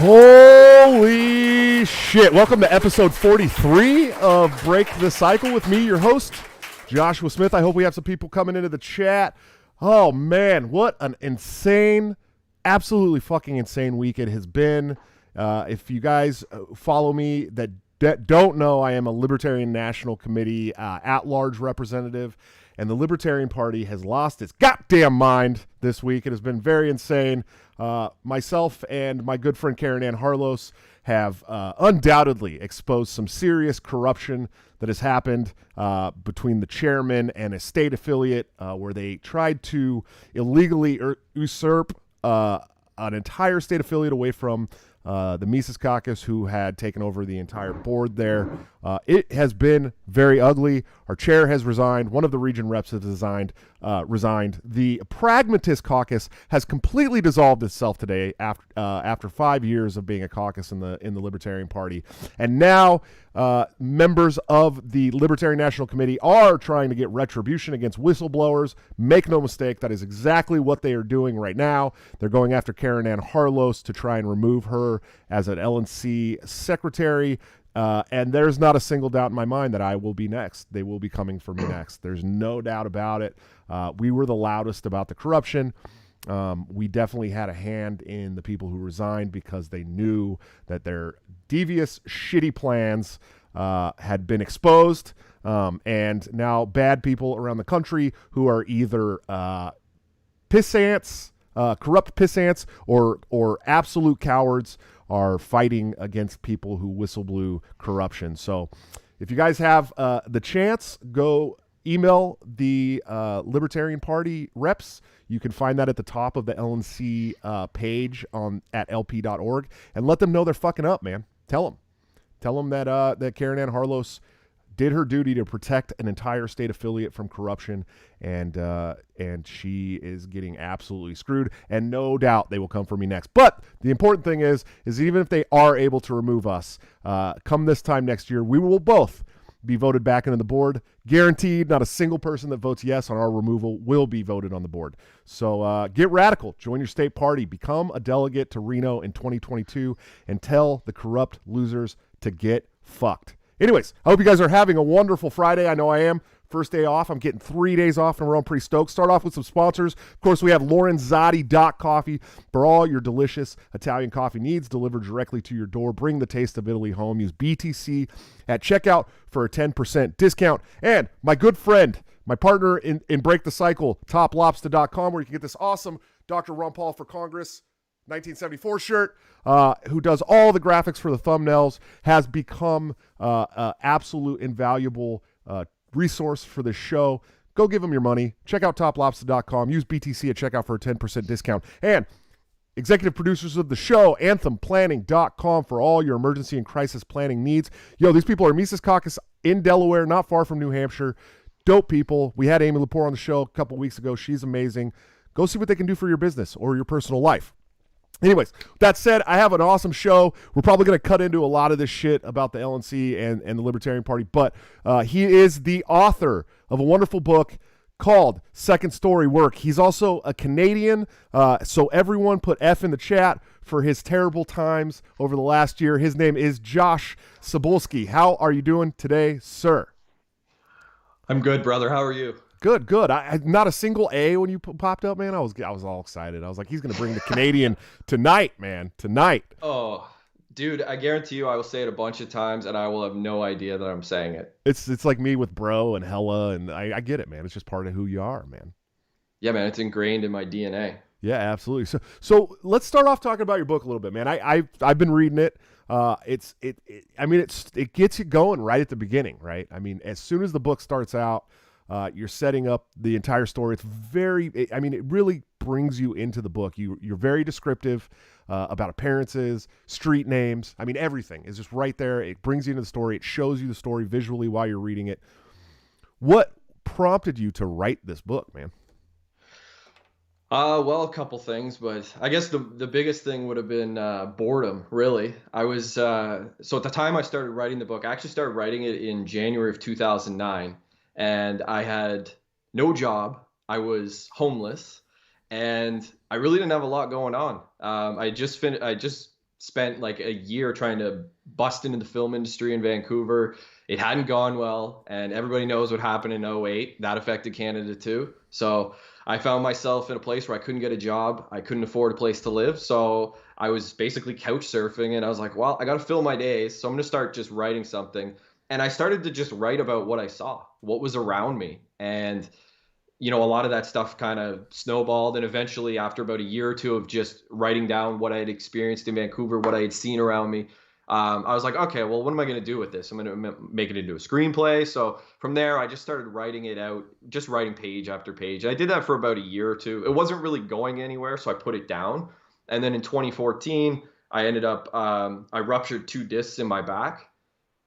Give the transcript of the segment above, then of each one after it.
Holy shit. Welcome to episode 43 of Break the Cycle with me, your host, Joshua Smith. I hope we have some people coming into the chat. Oh, man, what an insane, absolutely fucking insane week it has been. If you guys follow me that don't know, I am a Libertarian National Committee at-large representative, and the Libertarian Party has lost its goddamn mind this week. It has been very insane. Myself and my good friend Candidan Politics have undoubtedly exposed some serious corruption that has happened between the chairman and a state affiliate where they tried to illegally usurp an entire state affiliate away from the Mises Caucus, who had taken over the entire board there. It has been very ugly. Our chair has resigned. One of the region reps has resigned. The Pragmatist Caucus has completely dissolved itself today after 5 years of being a caucus in the Libertarian Party. And now members of the Libertarian National Committee are trying to get retribution against whistleblowers. Make no mistake, that is exactly what they are doing right now. They're going after Candidan Politics to try and remove her as an LNC secretary. And there's not a single doubt in my mind that I will be next. They will be coming for me next. There's no doubt about it. We were the loudest about the corruption. We definitely had a hand in the people who resigned because they knew that their devious, shitty plans had been exposed. And now bad people around the country who are either pissants, corrupt pissants, or absolute cowards are fighting against people who whistleblew corruption. So if you guys have the chance, go email the Libertarian Party reps. You can find that at the top of the LNC page at lp.org, and let them know they're fucking up, man. Tell them that Candidan Politics did her duty to protect an entire state affiliate from corruption, and she is getting absolutely screwed, and no doubt they will come for me next. But the important thing is even if they are able to remove us, come this time next year, we will both be voted back into the board. Guaranteed, not a single person that votes yes on our removal will be voted on the board. So get radical. Join your state party. Become a delegate to Reno in 2022 and tell the corrupt losers to get fucked. Anyways, I hope you guys are having a wonderful Friday. I know I am. First day off. I'm getting 3 days off in a row. I'm pretty stoked. Start off with some sponsors. Of course, we have Lorenzotti.coffee for all your delicious Italian coffee needs delivered directly to your door. Bring the taste of Italy home. Use BTC at checkout for a 10% discount. And my good friend, my partner in Break the Cycle, TopLobster.com, where you can get this awesome Dr. Ron Paul for Congress 1974 shirt, who does all the graphics for the thumbnails, has become absolute invaluable resource for this show. Go give them your money. Check out toplobster.com. Use BTC at checkout for a 10% discount. And executive producers of the show, anthemplanning.com, for all your emergency and crisis planning needs. Yo, these people are Mises Caucus in Delaware, not far from New Hampshire. Dope people. We had Amy Lepore on the show a couple weeks ago. She's amazing. Go see what they can do for your business or your personal life. Anyways, that said, I have an awesome show. We're probably going to cut into a lot of this shit about the LNC and the Libertarian Party, but he is the author of a wonderful book called Second Story Work. He's also a Canadian, so everyone put F in the chat for his terrible times over the last year. His name is Josh Cybulski. How are you doing today, sir? I'm good, brother. How are you? Good. Not a single A when you popped up, man. I was all excited. I was like, he's going to bring the Canadian tonight, man. Tonight. Oh, dude, I guarantee you I will say it a bunch of times and I will have no idea that I'm saying it. It's like me with bro and hella, and I get it, man. It's just part of who you are, man. Yeah, man, it's ingrained in my DNA. Yeah, absolutely. So let's start off talking about your book a little bit, man. I've been reading it. It gets you going right at the beginning, right? I mean, as soon as the book starts out, you're setting up the entire story. It really brings you into the book. You're very descriptive about appearances, street names. I mean, everything is just right there. It brings you into the story. It shows you the story visually while you're reading it. What prompted you to write this book, man? Well, a couple things, but I guess the biggest thing would have been boredom, really. I was so at the time I started writing the book, I actually started writing it in January of 2009, and I had no job. I was homeless, and I really didn't have a lot going on. I just spent like a year trying to bust into the film industry in Vancouver. It hadn't gone well, and everybody knows what happened in '08. That affected Canada too. So I found myself in a place where I couldn't get a job. I couldn't afford a place to live. So I was basically couch surfing, and I was like, well, I got to fill my days. So I'm going to start just writing something. And I started to just write about what I saw, what was around me. And, a lot of that stuff kind of snowballed. And eventually, after about a year or two of just writing down what I had experienced in Vancouver, what I had seen around me, I was like, okay, well, what am I going to do with this? I'm going to make it into a screenplay. So from there, I just started writing it out, just writing page after page. I did that for about a year or two. It wasn't really going anywhere, so I put it down. And then in 2014, I ended up, I ruptured 2 discs in my back.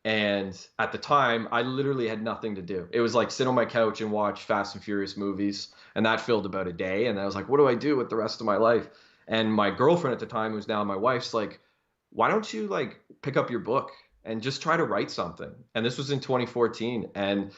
And at the time, I literally had nothing to do. It was like sit on my couch and watch Fast and Furious movies. And that filled about a day. And I was like, what do I do with the rest of my life? And my girlfriend at the time, who's now my wife's like, why don't you like pick up your book and just try to write something? And this was in 2014. And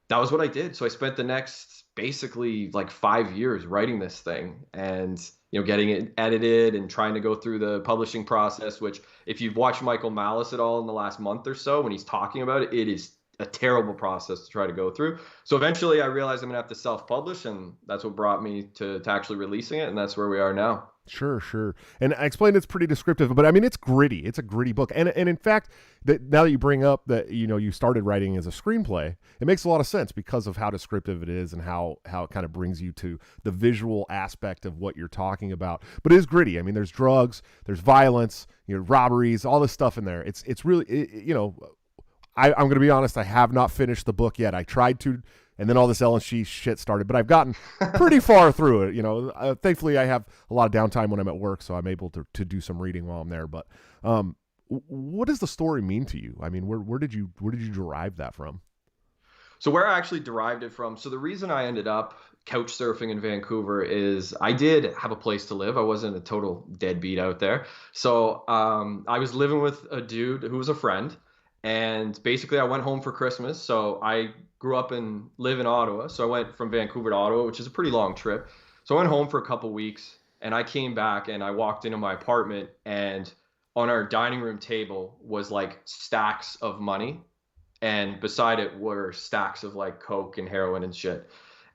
that was what I did. So I spent the next basically like 5 years writing this thing and, getting it edited and trying to go through the publishing process, which if you've watched Michael Malice at all in the last month or so, when he's talking about it, it is a terrible process to try to go through. So eventually I realized I'm gonna have to self-publish, and that's what brought me to actually releasing it. And that's where we are now. Sure. And I explained it's pretty descriptive, but I mean, it's gritty. It's a gritty book. And in fact, now that you bring up that, you started writing as a screenplay, it makes a lot of sense because of how descriptive it is and how it kind of brings you to the visual aspect of what you're talking about. But it is gritty. I mean, there's drugs, there's violence, robberies, all this stuff in there. It's really, I'm going to be honest, I have not finished the book yet. I tried to, and then all this LNC shit started, but I've gotten pretty far through it. Thankfully I have a lot of downtime when I'm at work, so I'm able to do some reading while I'm there. But what does the story mean to you? I mean, where did you derive that from? So where I actually derived it from, so the reason I ended up couch surfing in Vancouver is I did have a place to live. I wasn't a total deadbeat out there. So I was living with a dude who was a friend. And basically, I went home for Christmas. So I grew up and live in Ottawa. So I went from Vancouver to Ottawa, which is a pretty long trip. So I went home for a couple weeks, and I came back and I walked into my apartment, and on our dining room table was like stacks of money, and beside it were stacks of like coke and heroin and shit.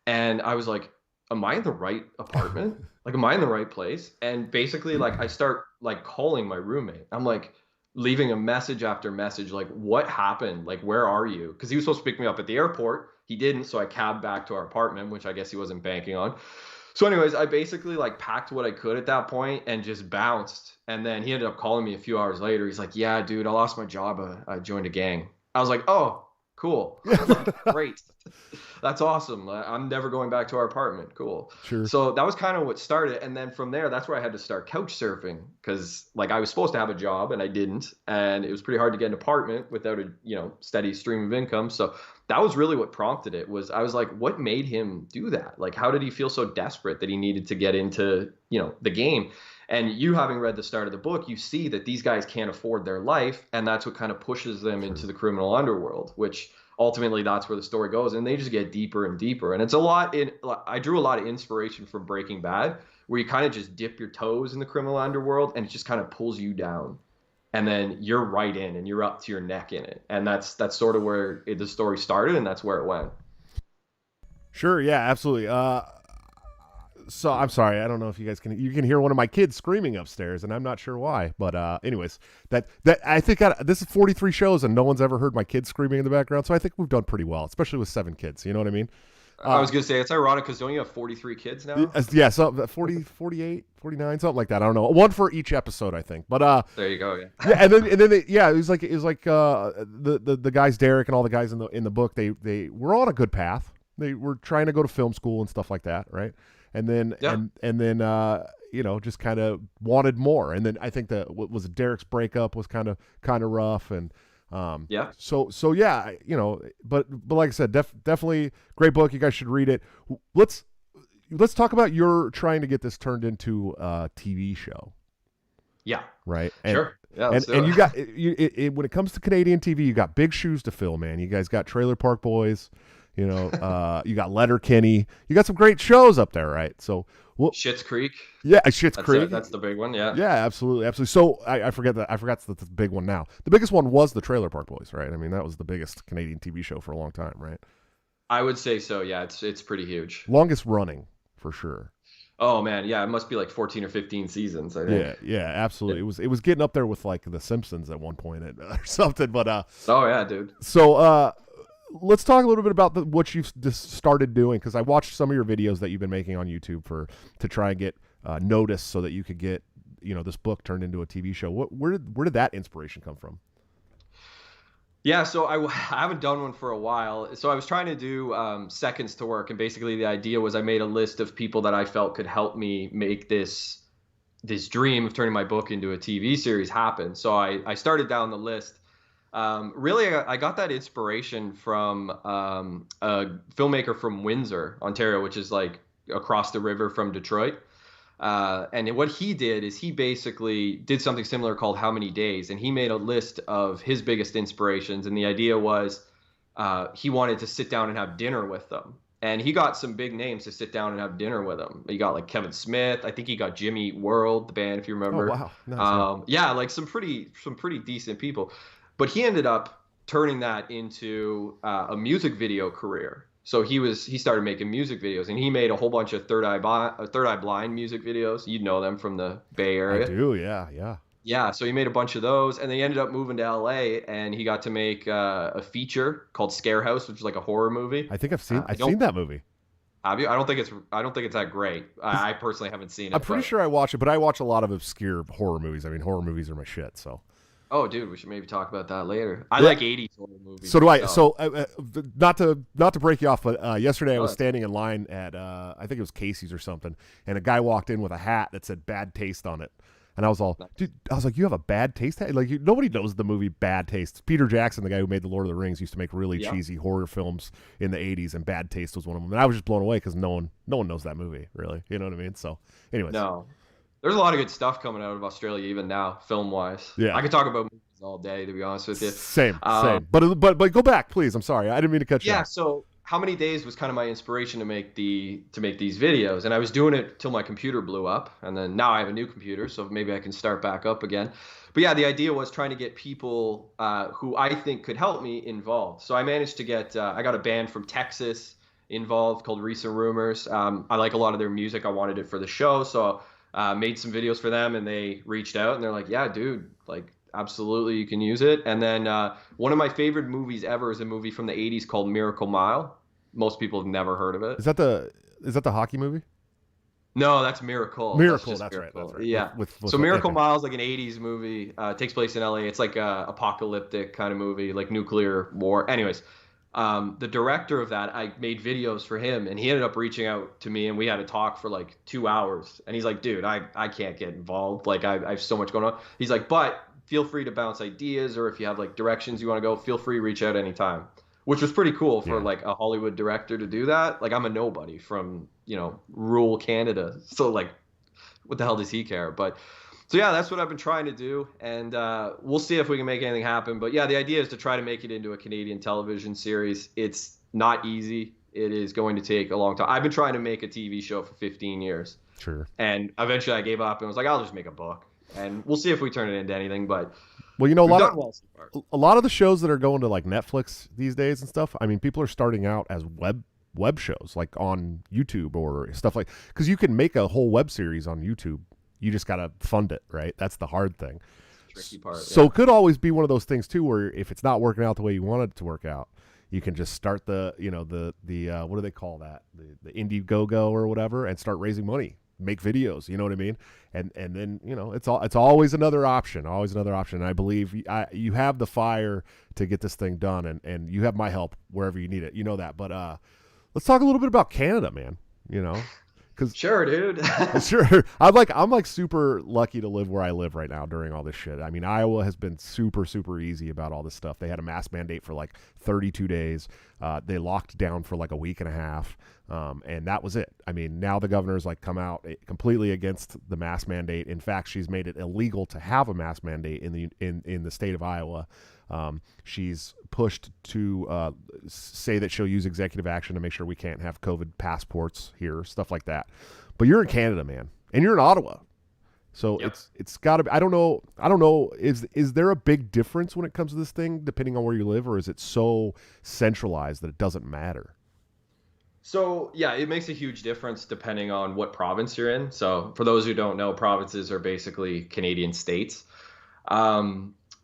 And I was like, am I in the right apartment? Like, am I in the right place? And basically, like, I start like calling my roommate. I'm like, leaving a message after message, like, what happened? Like, where are you? Because he was supposed to pick me up at the airport. He didn't, so I cabbed back to our apartment, which I guess he wasn't banking on. So anyways, I basically like packed what I could at that point and just bounced. And then he ended up calling me a few hours later. He's like, yeah, dude, I lost my job. I joined a gang. I was like, oh, cool. Like, great. That's awesome. I'm never going back to our apartment. Cool. Sure. So that was kind of what started. And then from there, that's where I had to start couch surfing, because like I was supposed to have a job and I didn't. And it was pretty hard to get an apartment without a, steady stream of income. So that was really what prompted it. Was I was like, what made him do that? Like, how did he feel so desperate that he needed to get into, the game? And you, having read the start of the book, you see that these guys can't afford their life. And that's what kind of pushes them into the criminal underworld, which ultimately that's where the story goes. And they just get deeper and deeper. And it's I drew a lot of inspiration from Breaking Bad, where you kind of just dip your toes in the criminal underworld and it just kind of pulls you down. And then you're right in and you're up to your neck in it. And that's sort of where the story started, and that's where it went. Sure. Yeah, absolutely. So I'm sorry. I don't know if you can hear one of my kids screaming upstairs, and I'm not sure why. But anyways, that I think this is 43 shows, and no one's ever heard my kids screaming in the background. So I think we've done pretty well, especially with 7 kids. You know what I mean? I was going to say, it's ironic because don't you have 43 kids now? Yeah, so 40, 48, 49, something like that. I don't know. One for each episode, I think. But there you go. Yeah. yeah, and then it was like the guys, Derek and all the guys in the book, they were on a good path. They were trying to go to film school and stuff like that, right? And then and then just kind of wanted more. And then I think what was Derek's breakup was kind of rough, and Yeah. So yeah, but like I said, definitely great book. You guys should read it. Let's talk about your trying to get this turned into a TV show. Yeah. Right. Sure. Yeah. And you got when it comes to Canadian TV, you got big shoes to fill, man. You guys got Trailer Park Boys. You got Letterkenny. You got some great shows up there, right? So Schitt's Creek. Yeah, Schitt's Creek. That's the big one. Yeah. Yeah, absolutely. So I forgot that's the big one now. The biggest one was the Trailer Park Boys, right? I mean, that was the biggest Canadian TV show for a long time, right? I would say so. Yeah, it's pretty huge. Longest running for sure. Oh man, yeah, it must be like 14 or 15 seasons, I think. Yeah, absolutely. It was getting up there with like The Simpsons at one point or something. But oh yeah, dude. So let's talk a little bit about what you've just started doing, because I watched some of your videos that you've been making on YouTube to try and get noticed so that you could get this book turned into a TV show. Where did that inspiration come from? Yeah, so I haven't done one for a while. So I was trying to do seconds to work, and basically the idea was I made a list of people that I felt could help me make this dream of turning my book into a TV series happen. So I started down the list. Really, I got that inspiration from a filmmaker from Windsor, Ontario, which is like across the river from Detroit. And what he did is he basically did something similar called How Many Days, and he made a list of his biggest inspirations. And the idea was he wanted to sit down and have dinner with them. And he got some big names to sit down and have dinner with him. He got like Kevin Smith. I think he got Jimmy Eat World, the band, if you remember. Oh, wow. Nice. Yeah, like some pretty decent people. But he ended up turning that into a music video career. So he started making music videos, and he made a whole bunch of Third Eye Blind music videos. You'd know them from the Bay Area. I do, yeah. Yeah, so he made a bunch of those, and they ended up moving to LA, and he got to make a feature called Scare House, which is like a horror movie. I think I've seen that movie. Have you? I don't think it's that great. I personally haven't seen it. I'm pretty sure I watch it, but I watch a lot of obscure horror movies. I mean, horror movies are my shit, so. Oh, dude, we should maybe talk about that later. I like 80s horror movies. So do I. So not to break you off, but yesterday I was standing in line at I think it was Casey's or something, and a guy walked in with a hat that said "Bad Taste" on it, and I was all, dude, I was like, you have a bad taste hat? Like nobody knows the movie Bad Taste. Peter Jackson, the guy who made the Lord of the Rings, used to make really cheesy horror films in the 80s, and Bad Taste was one of them. And I was just blown away because no one knows that movie, really. You know what I mean? So, anyways. No. There's a lot of good stuff coming out of Australia even now, film-wise. Yeah. I could talk about movies all day, to be honest with you. Same. But go back, please. I'm sorry. I didn't mean to cut you off. Yeah, so How Many Days was kind of my inspiration to make these videos, and I was doing it till my computer blew up, and then now I have a new computer, so maybe I can start back up again. But yeah, the idea was trying to get people who I think could help me involved. So I managed to get I got a band from Texas involved called Recent Rumors. I like a lot of their music. I wanted it for the show, so made some videos for them, and they reached out and they're like, yeah, dude, like absolutely you can use it. And then one of my favorite movies ever is a movie from the 80s called Miracle Mile. Most people have never heard of it. Is that the hockey movie? No, that's Miracle. That's right. Yeah. So Miracle Mile is like an 80s movie. Takes place in LA. It's like a apocalyptic kind of movie, like nuclear war. Anyways, the director of that, I made videos for him, and he ended up reaching out to me, and we had a talk for like 2 hours. And he's like, dude, I can't get involved. Like I have so much going on. He's like, but feel free to bounce ideas, or if you have like directions you want to go, feel free to reach out anytime. Which was pretty cool for like a Hollywood director to do that. Like I'm a nobody from, rural Canada. So like, what the hell does he care? But so yeah, that's what I've been trying to do. And we'll see if we can make anything happen. But yeah, the idea is to try to make it into a Canadian television series. It's not easy. It is going to take a long time. I've been trying to make a TV show for 15 years. Sure. And eventually I gave up and was like, I'll just make a book. And we'll see if we turn it into anything. But well, a lot of the shows that are going to like Netflix these days and stuff, I mean, people are starting out as web shows, like on YouTube or stuff like, because you can make a whole web series on YouTube. You just got to fund it, right? That's the hard thing. Tricky part. So it could always be one of those things too, where if it's not working out the way you want it to work out, You can just start the what do they call that? The Indiegogo or whatever, and start raising money, make videos. You know what I mean? And then it's always another option, And I believe you have the fire to get this thing done, and you have my help wherever you need it. You know that. But let's talk a little bit about Canada, man. Sure, dude. Sure. I'm like super lucky to live where I live right now during all this shit. I mean, Iowa has been super, super easy about all this stuff. They had a mask mandate for like 32 days. They locked down for like a week and a half. And that was it. I mean, now the governor's like come out completely against the mask mandate. In fact, she's made it illegal to have a mask mandate in the state of Iowa. She's pushed to say that she'll use executive action to make sure we can't have COVID passports here, stuff like that. But you're in Canada, man, and you're in Ottawa, so yep. it's got to be. I don't know. Is there a big difference when it comes to this thing, depending on where you live, or is it so centralized that it doesn't matter? So yeah, it makes a huge difference depending on what province you're in. So for those who don't know, provinces are basically Canadian states.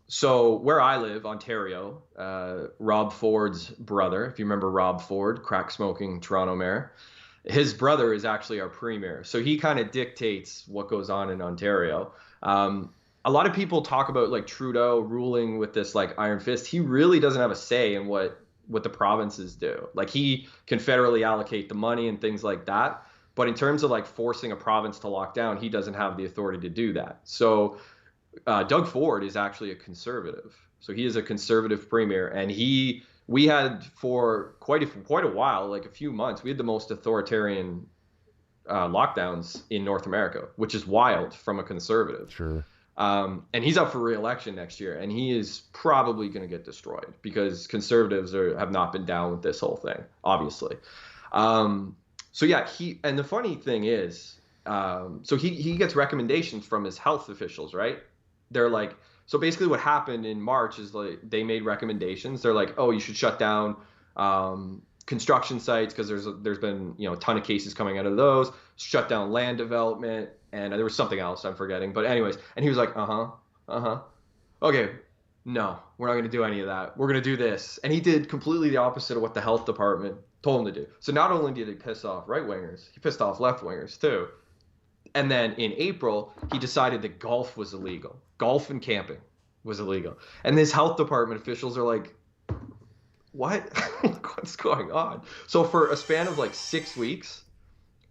So where I live, Ontario, Rob Ford's brother, if you remember Rob Ford, crack smoking Toronto mayor, his brother is actually our premier. So he kind of dictates what goes on in Ontario. A lot of people talk about like Trudeau ruling with this like iron fist. He really doesn't have a say in what the provinces do. Like he can federally allocate the money and things like that. But in terms of like forcing a province to lock down, he doesn't have the authority to do that. So Doug Ford is actually a conservative. So he is a conservative premier, and we had for quite a while, like a few months, we had the most authoritarian lockdowns in North America, which is wild from a conservative. Sure. And he's up for re-election next year, and he is probably going to get destroyed because conservatives have not been down with this whole thing, obviously. So yeah, and the funny thing is, so he gets recommendations from his health officials, right? They're like, so basically what happened in March is like they made recommendations. They're like, oh, you should shut down construction sites because there's been a ton of cases coming out of those. Shut down land development, and there was something else I'm forgetting. But anyways, and he was like, okay, no, we're not going to do any of that. We're going to do this, and he did completely the opposite of what the health department told him to do. So not only did he piss off right wingers, he pissed off left wingers too. And then in April, he decided that golf was illegal. Golf and camping was illegal. And his health department officials are like, what? What's going on? So for a span of like 6 weeks,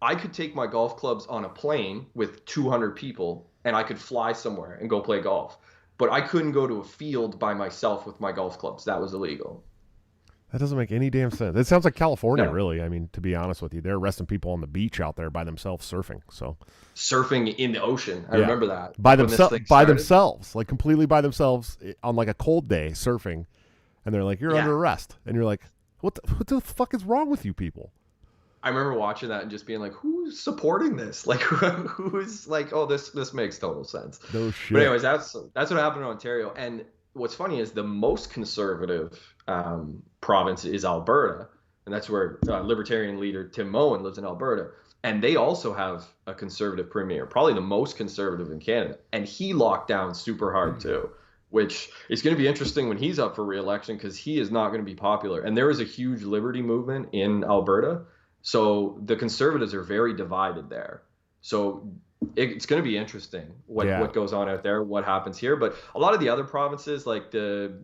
I could take my golf clubs on a plane with 200 people and I could fly somewhere and go play golf. But I couldn't go to a field by myself with my golf clubs. That was illegal. That doesn't make any damn sense. It sounds like California, really. I mean, to be honest with you, they're arresting people on the beach out there by themselves surfing. So surfing in the ocean. I remember that. By themselves, like completely by themselves on like a cold day surfing. And they're like, you're under arrest. And you're like, what the fuck is wrong with you people? I remember watching that and just being like, who's supporting this? Like, who's like, oh, this makes total sense. No shit. But anyways, that's what happened in Ontario. And what's funny is the most conservative province is Alberta, and that's where Libertarian leader Tim Moen lives in Alberta. And they also have a conservative premier, probably the most conservative in Canada. And he locked down super hard too, which is going to be interesting when he's up for re-election because he is not going to be popular. And there is a huge liberty movement in Alberta. So the conservatives are very divided there. So it's going to be interesting what goes on out there, what happens here. But a lot of the other provinces, like the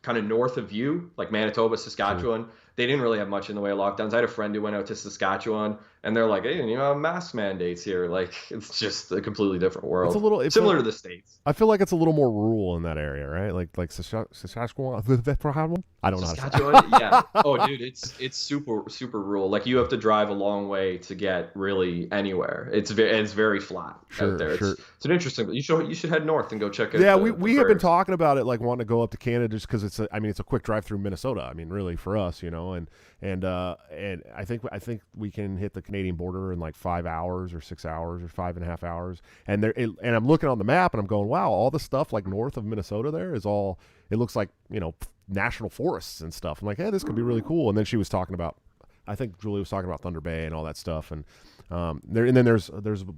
kind of north of you, like Manitoba, Saskatchewan, they didn't really have much in the way of lockdowns. I had a friend who went out to Saskatchewan, and they're like, hey, mask mandates here. Like, it's just a completely different world. It's a little similar to the States. I feel like it's a little more rural in that area, right? Like Saskatchewan. I don't know. Saskatchewan, yeah. Oh, dude, it's super super rural. Like you have to drive a long way to get really anywhere. It's very flat out there. Sure. It's an interesting. You should head north and go check out. Yeah, we have been talking about it, like wanting to go up to Canada just because it's a quick drive through Minnesota. I mean, really for us, and I think we can hit the Canadian border in like 5 hours or 6 hours or 5.5 hours. And I'm looking on the map and I'm going, wow, all the stuff like north of Minnesota there is all. It looks like national forests and stuff. I'm like, hey, this could be really cool. And then she was talking about, I think Julie was talking about Thunder Bay and all that stuff. And then there's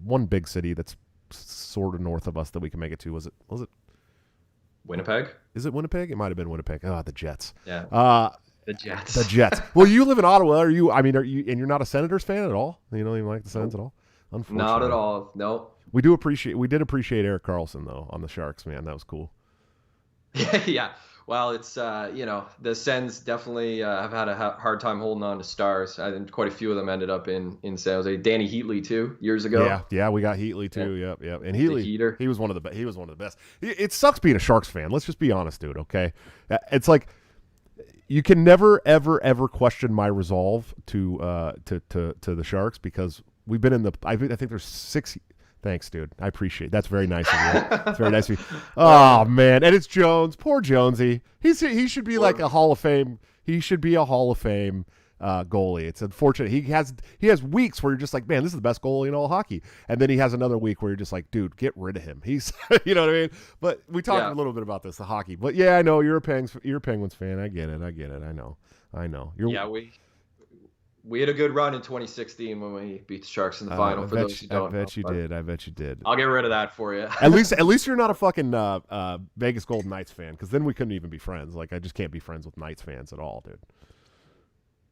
one big city that's sort of north of us that we can make it to. Was it Winnipeg? Is it Winnipeg? It might have been Winnipeg. Oh, the Jets. Yeah. The Jets. The Jets. Well, you live in Ottawa. Are you? And you're not a Senators fan at all? You don't even like the Sens at all? Unfortunately. Not at all. No. We did appreciate Eric Carlson though on the Sharks, man. That was cool. Yeah. Well, it's the Sens definitely have had a hard time holding on to stars. I think quite a few of them ended up in San Jose. Danny Heatley too, years ago. Yeah, we got Heatley too. Yep. And Heatley, he was one of the best. It sucks being a Sharks fan. Let's just be honest, dude. Okay, it's like you can never ever question my resolve to the Sharks because we've been in the. I think there's 6. Thanks, dude. I appreciate it. That's very nice of you. It's very nice of you. Oh, man. And it's Jones. Poor Jonesy. He should be like a Hall of Fame. He should be a Hall of Fame goalie. It's unfortunate. He has weeks where you're just like, man, this is the best goalie in all hockey. And then he has another week where you're just like, dude, get rid of him. He's, you know what I mean? But we talked a little bit about this, the hockey. But yeah, I know you're a Penguins fan. I get it. I know. We had a good run in 2016 when we beat the Sharks in the final. For those who don't, I bet you did. I'll get rid of that for you. At least you're not a fucking Vegas Golden Knights fan, because then we couldn't even be friends. Like I just can't be friends with Knights fans at all, dude.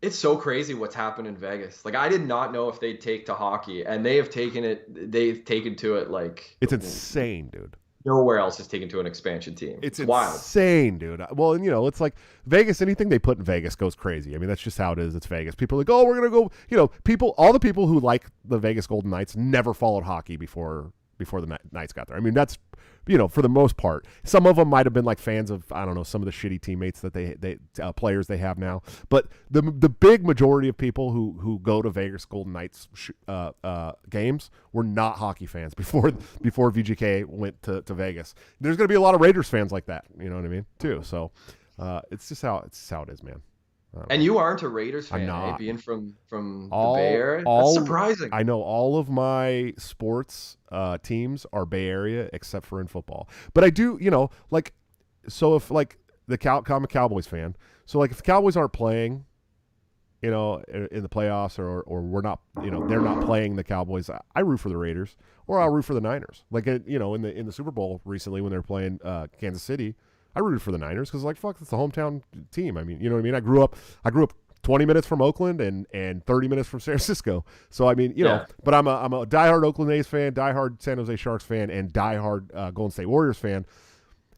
It's so crazy what's happened in Vegas. Like I did not know if they'd take to hockey, and they have taken it. They've taken to it like it's insane, dude. Nowhere else is taken to an expansion team. It's wild. Insane, dude. Well, and it's like Vegas, anything they put in Vegas goes crazy. I mean, that's just how it is. It's Vegas. People are like, oh, we're going to go, all the people who like the Vegas Golden Knights never followed hockey before the Knights got there. I mean, that's, for the most part. Some of them might have been like fans of, I don't know, some of the shitty teammates that they players they have now. But the big majority of people who go to Vegas Golden Knights games were not hockey fans before VGK went to Vegas. There's going to be a lot of Raiders fans like that. You know what I mean? Too. So it's just how it is, man. And you aren't a Raiders fan, being from the Bay Area? That's surprising. I know all of my sports teams are Bay Area except for in football. But I do, so if like I'm a Cowboys fan, so like if the Cowboys aren't playing, in the playoffs or we're not, they're not playing the Cowboys, I root for the Raiders or I'll root for the Niners. Like, in the Super Bowl recently when they were playing Kansas City, I rooted for the Niners because, like, fuck, it's the hometown team. I mean, you know what I mean? I grew up 20 minutes from Oakland and 30 minutes from San Francisco. So, I mean, but I'm a diehard Oakland A's fan, diehard San Jose Sharks fan, and diehard Golden State Warriors fan.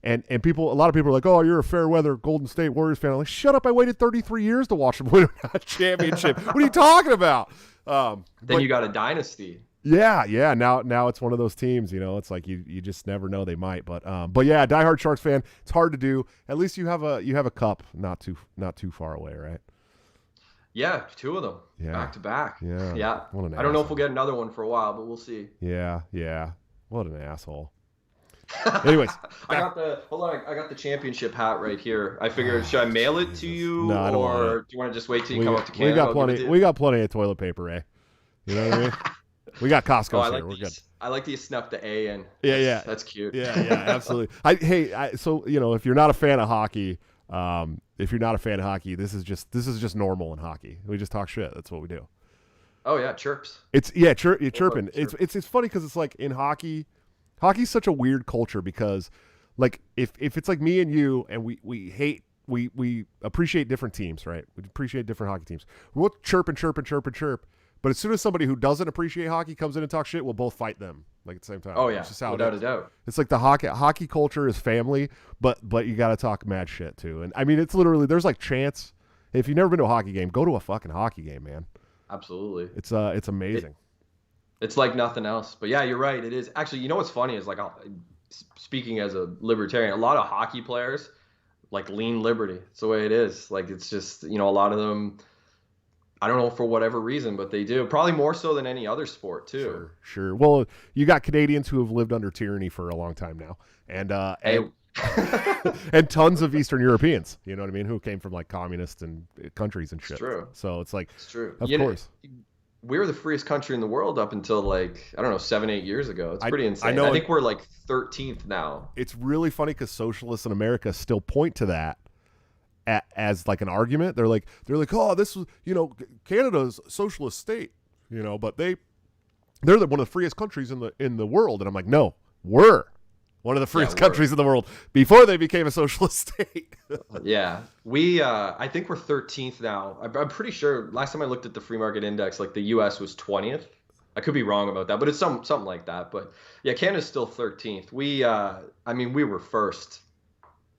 And a lot of people are like, oh, you're a fair weather Golden State Warriors fan. I'm like, shut up. I waited 33 years to watch them win a championship. What are you talking about? Then you got a dynasty. Yeah. Now it's one of those teams, it's like you just never know, they might. But yeah, diehard Sharks fan. It's hard to do. At least you have a cup not too far away, right? Yeah, 2 of them. Yeah. Back to back. Yeah. Yeah. I don't know if we'll get another one for a while, but we'll see. Yeah. What an asshole. Anyways, I got the championship hat right here. I figured, should I mail it to you? No, I don't want it. Do you want to just wait till you come up to Canada? We got plenty of toilet paper, eh? You know what I mean? We got Costco here. We're good. I like that you snuck the A in. Yeah. That's cute. Yeah, absolutely. So if you're not a fan of hockey, this is just normal in hockey. We just talk shit. That's what we do. Oh yeah, chirps. Chirping. It's funny because it's like in hockey's such a weird culture because, like, if it's like me and you and we appreciate different teams, right? We appreciate different hockey teams. We'll chirp and chirp and chirp and chirp. But as soon as somebody who doesn't appreciate hockey comes in and talks shit, we'll both fight them like at the same time. Oh yeah, it's just how without a doubt. It's like the hockey culture is family, but you got to talk mad shit too. And I mean, it's literally there's like chants. If you've never been to a hockey game, go to a fucking hockey game, man. Absolutely. It's amazing. It's like nothing else. But yeah, you're right. It is actually. You know what's funny is like speaking as a libertarian, a lot of hockey players like lean liberty. It's the way it is. Like it's just a lot of them. I don't know for whatever reason, but they do. Probably more so than any other sport, too. Sure. Well, you got Canadians who have lived under tyranny for a long time now, and and tons of Eastern Europeans. You know what I mean? Who came from like communist and countries and shit. It's true. So it's like, it's true. Of course. We were the freest country in the world up until 7-8 years ago. It's pretty insane. I think we're like 13th now. It's really funny because socialists in America still point to that as like an argument. They're like, oh, this was, Canada's a socialist state, but they're one of the freest countries in the world. And I'm like, no, we're One of the freest countries in the world before they became a socialist state. Yeah. I think we're 13th now. I'm pretty sure last time I looked at the free market index, like the US was 20th. I could be wrong about that, but it's something like that. But yeah, Canada's still 13th. We were first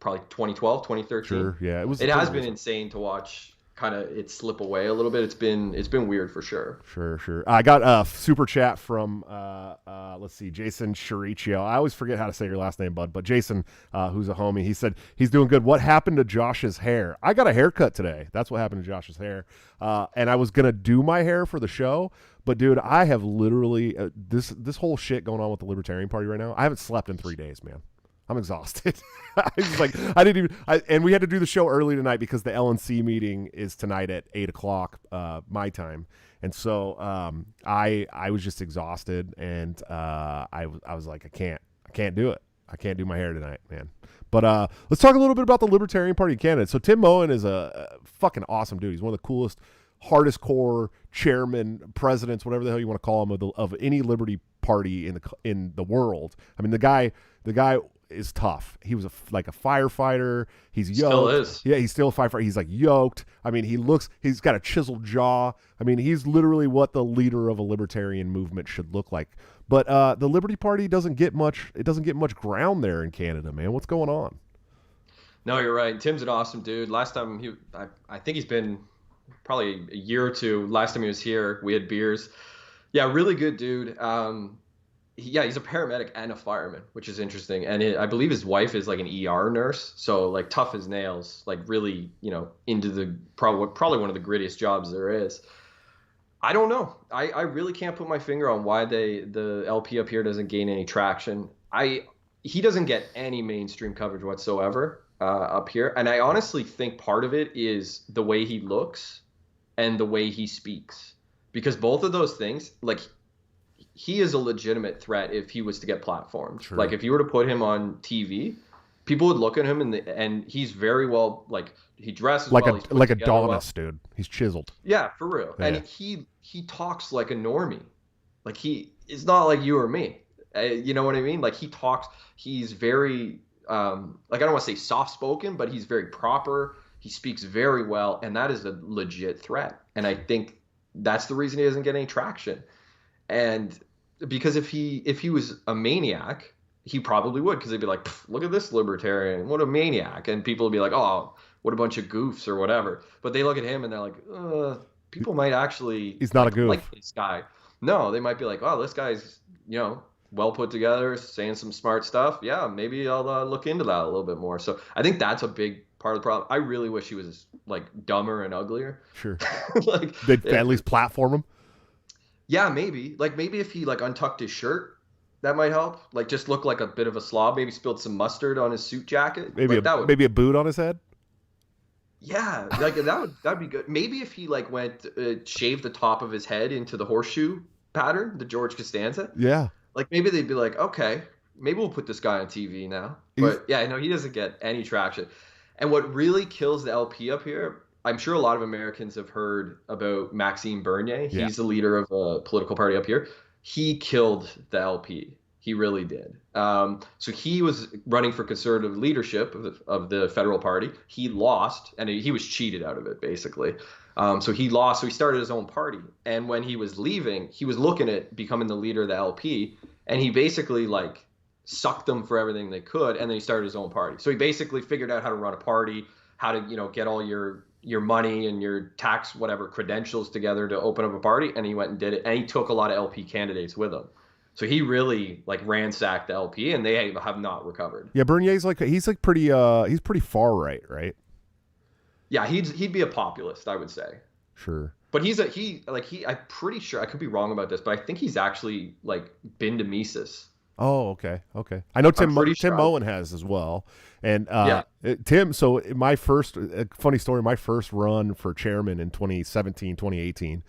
probably 2012, 2013. Sure, yeah. It has been insane to watch kind of it slip away a little bit. It's been weird for sure. Sure. I got a super chat from let's see, Jason Chirichio. I always forget how to say your last name, bud, but Jason, who's a homie, he said he's doing good. What happened to Josh's hair? I got a haircut today. That's what happened to Josh's hair. And I was gonna do my hair for the show, but dude, I have literally this whole shit going on with the Libertarian Party right now. I haven't slept in 3 days, man. I'm exhausted. And we had to do the show early tonight because the LNC meeting is tonight at 8:00 my time. And so I was just exhausted, and I was like, I can't do it. I can't do my hair tonight, man. But let's talk a little bit about the Libertarian Party of Canada. So Tim Moen is a fucking awesome dude. He's one of the coolest, hardest core chairman, presidents, whatever the hell you want to call him, of any Liberty Party in the world. I mean, the guy is tough. He was like a firefighter. He's yoked. Still is. Yeah, he's still a firefighter. He's like yoked. I mean, he's got a chiseled jaw. I mean, he's literally what the leader of a libertarian movement should look like. But the Liberty Party doesn't get much ground there in Canada, man. What's going on? No, you're right. Tim's an awesome dude. Last time I think he's been probably a year or two. Last time he was here, we had beers. Yeah, really good dude. He's a paramedic and a fireman, which is interesting. And I believe his wife is like an ER nurse. So like tough as nails, like really, into the probably one of the grittiest jobs there is. I don't know. I really can't put my finger on why the LP up here doesn't gain any traction. He doesn't get any mainstream coverage whatsoever up here. And I honestly think part of it is the way he looks and the way he speaks, because both of those things, like, he is a legitimate threat if he was to get platformed. True. Like if you were to put him on TV, people would look at him and he's very well, like he dresses like well, like Adonis, well. Dude. He's chiseled. Yeah, for real. Yeah. And he talks like a normie. Like it's not like you or me. You know what I mean? Like he's very like I don't want to say soft spoken, but he's very proper. He speaks very well, and that is a legit threat. And I think that's the reason he doesn't get any traction. And because if he was a maniac, he probably would, because they'd be like, look at this libertarian, what a maniac. And people would be like, oh, what a bunch of goofs or whatever. But they look at him and they're like, people might actually he's not a goof. Like this guy. No, they might be like, oh, this guy's, well put together, saying some smart stuff. Yeah, maybe I'll look into that a little bit more. So I think that's a big part of the problem. I really wish he was like dumber and uglier. Sure. Like they'd at least platform him. Yeah, maybe. Like maybe if he like untucked his shirt, that might help. Like just look like a bit of a slob. Maybe spilled some mustard on his suit jacket. Maybe like, maybe a boot on his head. Yeah, like that'd be good. Maybe if he like went shaved the top of his head into the horseshoe pattern, the George Costanza. Yeah. Like maybe they'd be like, okay, maybe we'll put this guy on TV now. But yeah, no, he doesn't get any traction. And what really kills the LP up here, I'm sure a lot of Americans have heard about Maxime Bernier. Yeah. He's the leader of a political party up here. He killed the LP. He really did. So he was running for conservative leadership of the federal party. He lost, and he was cheated out of it, basically. So he lost, so he started his own party. And when he was leaving, he was looking at becoming the leader of the LP, and he basically, like, sucked them for everything they could, and then he started his own party. So he basically figured out how to run a party, how to, get all your money and your tax, whatever, credentials together to open up a party, and he went and did it. And he took a lot of LP candidates with him. So he really like ransacked the LP, and they have not recovered. Yeah, Bernier's he's pretty far right? Yeah, he'd be a populist, I would say. Sure. But I'm pretty sure, I could be wrong about this, but I think he's actually like been to Mises. Oh, okay. I know Tim Moen has as well. And Tim, so funny story, my first run for chairman in 2017, 2018,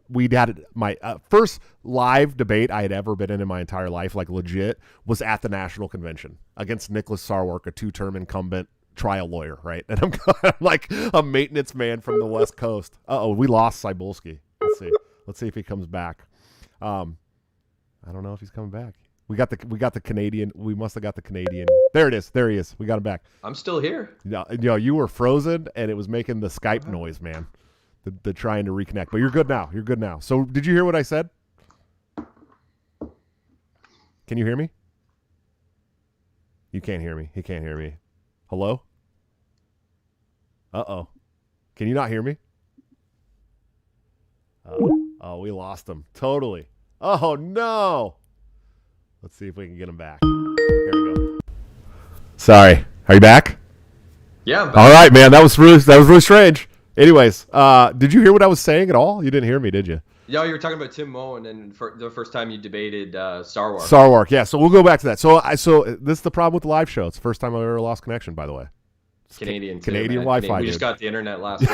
we'd had my first live debate I had ever been in my entire life, like legit, was at the national convention against Nicholas Sarwark, a 2-term incumbent trial lawyer, right? And I'm like a maintenance man from the West Coast. We lost Cybulski. Let's see if he comes back. I don't know if he's coming back. We got the Canadian. We must have got the Canadian. There it is. There he is. We got him back. I'm still here. No, you were frozen, and it was making the Skype noise, man. The trying to reconnect. But you're good now. You're good now. So did you hear what I said? Can you hear me? You can't hear me. He can't hear me. Hello? Uh-oh. Can you not hear me? Oh, we lost him. Totally. Oh, no. Let's see if we can get him back. Here we go. Sorry. Are you back? Yeah. All right, man. That was really strange. Anyways, did you hear what I was saying at all? You didn't hear me, did you? Yeah, you were talking about Tim Moen and for the first time you debated Sarwark. Sarwark, yeah. So we'll go back to that. So this is the problem with the live show. It's the first time I've ever lost connection, by the way. Canadian Wi-Fi. We just got the internet last week.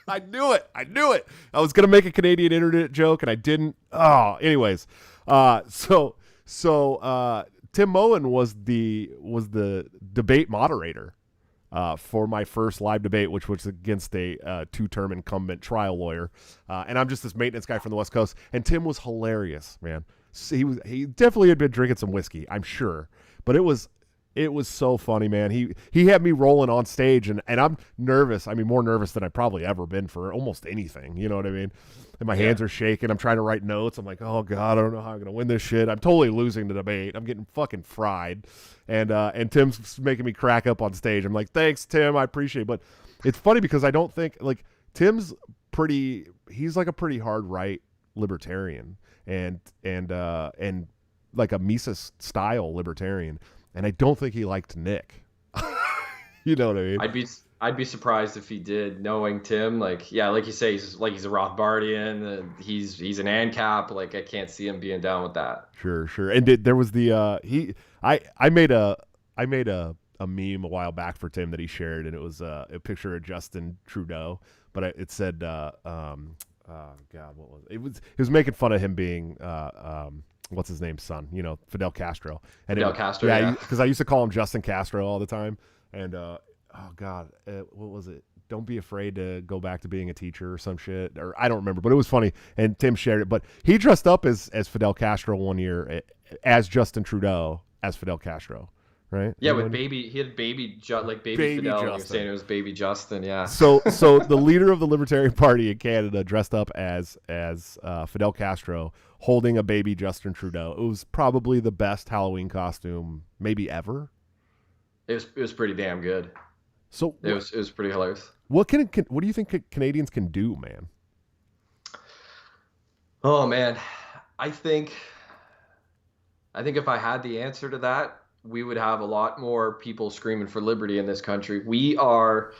I knew it. I was gonna make a Canadian internet joke and I didn't. Oh, anyways, so Tim Moen was the debate moderator for my first live debate, which was against a two-term incumbent trial lawyer, and I'm just this maintenance guy from the West Coast. And Tim was hilarious, man. He definitely had been drinking some whiskey, I'm sure, but it was so funny, man. He had me rolling on stage, and I'm nervous. I mean, more nervous than I've probably ever been for almost anything. You know what I mean? And my hands are shaking. I'm trying to write notes. I'm like, oh God, I don't know how I'm gonna win this shit. I'm totally losing the debate. I'm getting fucking fried, and Tim's making me crack up on stage. I'm like, thanks, Tim, I appreciate it. But it's funny because I don't think like Tim's he's like a pretty hard right libertarian and like a Mises style libertarian. And I don't think he liked Nick. You know what I mean? I'd be surprised if he did, knowing Tim. Like, yeah, like you say, he's a Rothbardian. He's an ANCAP. Like, I can't see him being down with that. Sure. And there was the I made a meme a while back for Tim that he shared, and it was a picture of Justin Trudeau, but it said God, what was it? It was making fun of him being what's his name's son, Fidel Castro. And Castro, yeah. Because I used to call him Justin Castro all the time. And, oh, God, what was it? Don't be afraid to go back to being a teacher or some shit. Or I don't remember, but it was funny. And Tim shared it. But he dressed up as Fidel Castro one year as Justin Trudeau as Fidel Castro. Right? Yeah, with baby, he had baby Fidel. Justin. And he was saying it was baby Justin. Yeah. So the leader of the Libertarian Party in Canada dressed up as Fidel Castro, holding a baby Justin Trudeau. It was probably the best Halloween costume maybe ever. It was pretty damn good. So it was pretty hilarious. What do you think Canadians can do, man? Oh man, I think if I had the answer to that, we would have a lot more people screaming for liberty in this country. We're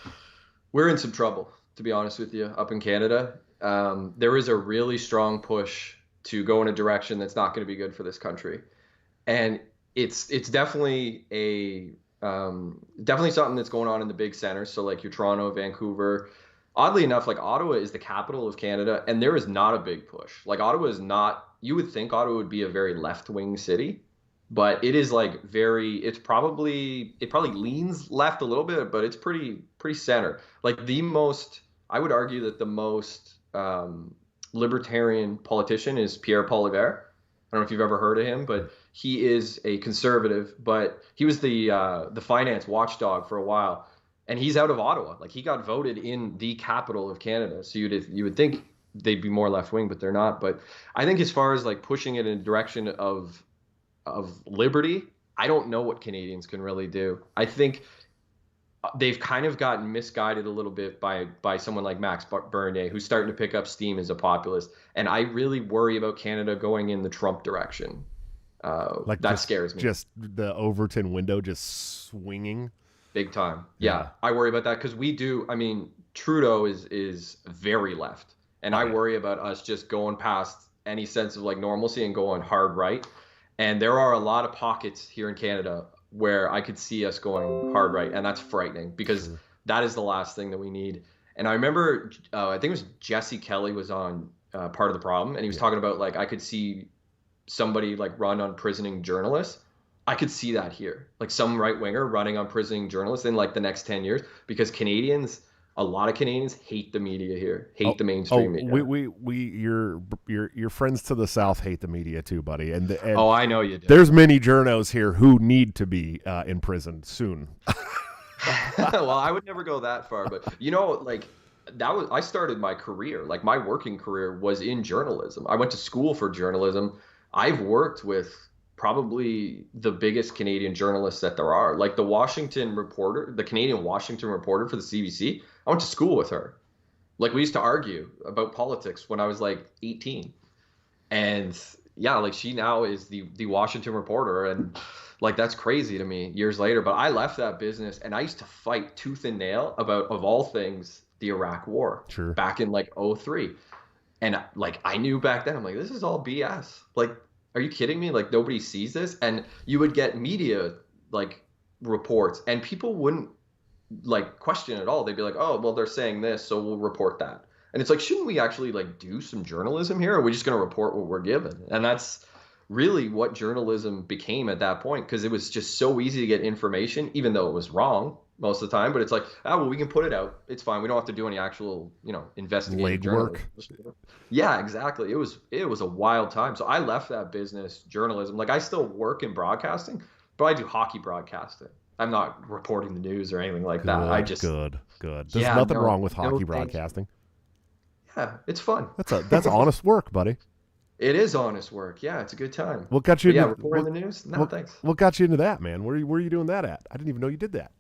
in some trouble, to be honest with you, up in Canada. There is a really strong push to go in a direction that's not going to be good for this country. And it's definitely definitely something that's going on in the big centers. So like your Toronto, Vancouver. Oddly enough, like Ottawa is the capital of Canada, and there is not a big push. Like Ottawa is not, you would think Ottawa would be a very left-wing city, but it is like it probably leans left a little bit, but it's pretty center. Like I would argue that the most libertarian politician is Pierre Poilievre. I don't know if you've ever heard of him, but he is a conservative, but he was the finance watchdog for a while, and he's out of Ottawa. Like he got voted in the capital of Canada, so you would think they'd be more left wing, but they're not. But I think as far as like pushing it in a direction of liberty, I don't know what Canadians can really do. I think they've kind of gotten misguided a little bit by someone like Max Bernier, who's starting to pick up steam as a populist. And I really worry about Canada going in the Trump direction. That scares me. Just the Overton window just swinging. Big time. Yeah. I worry about that because Trudeau is very left. And I worry about us just going past any sense of like normalcy and going hard right. And there are a lot of pockets here in Canada where I could see us going hard right. And that's frightening because that is the last thing that we need. And I remember, I think it was Jesse Kelly was on Part of the Problem. And he was talking about like, I could see somebody like run on imprisoning journalists. I could see that here. Like some right winger running on imprisoning journalists in like the next 10 years because Canadians A lot of Canadians hate the media here, hate the mainstream media. Your friends to the south hate the media too, buddy. And I know you do. There's many journos here who need to be imprisoned soon. Well, I would never go that far, but like I started my career, like my working career was in journalism. I went to school for journalism. I've worked with probably the biggest Canadian journalists that there are, like the Canadian Washington reporter for the CBC. I went to school with her. Like we used to argue about politics when I was like 18. And yeah, like she now is the Washington reporter, and like that's crazy to me years later. But I left that business and I used to fight tooth and nail about, of all things, the Iraq War. Sure. Back in like 2003. And like I knew back then, I'm like, this is all BS. Like, are you kidding me? Like nobody sees this. And you would get media like reports and people wouldn't like question at all. They'd be like, oh, well, they're saying this, so we'll report that. And it's like, shouldn't we actually like do some journalism here? Or are we just going to report what we're given? And that's really what journalism became at that point, because it was just so easy to get information, even though it was wrong most of the time. But it's like, well, we can put it out. It's fine. We don't have to do any actual, investigative journalism. Yeah, exactly. It was a wild time. So I left that business, journalism. Like I still work in broadcasting, but I do hockey broadcasting. I'm not reporting the news or anything like that. I just good. There's nothing wrong with hockey broadcasting. Yeah, it's fun. That's honest work, buddy. It is honest work. Yeah, it's a good time. What got you? Reporting the news? No, thanks. What got you into that, man? Where are you doing that at? I didn't even know you did that.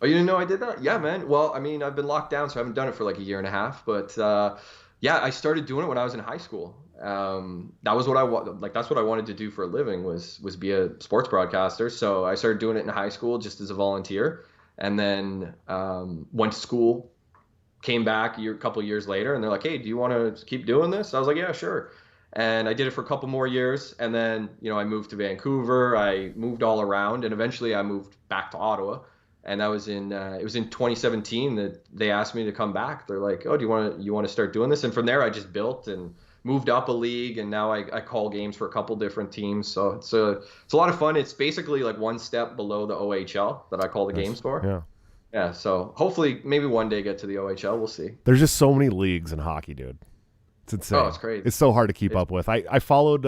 Oh, you didn't know I did that? Yeah, man. Well, I mean, I've been locked down, so I haven't done it for like a year and a half. But yeah, I started doing it when I was in high school. That was that's what I wanted to do for a living was be a sports broadcaster. So I started doing it in high school just as a volunteer, and then went to school, came back a couple years later, and they're like, hey, do you want to keep doing this? I was like, yeah, sure. And I did it for a couple more years, and then I moved to Vancouver. I moved all around, and eventually I moved back to Ottawa. And that was in 2017 that they asked me to come back. They're like, oh, do you want to start doing this? And from there I just built and moved up a league, and now I call games for a couple different teams. So it's a lot of fun. It's basically like one step below the OHL that I call the games for. Yeah. Yeah. So hopefully maybe one day get to the OHL. We'll see. There's just so many leagues in hockey, dude. It's insane. Oh, it's crazy. It's so hard to keep up with. I followed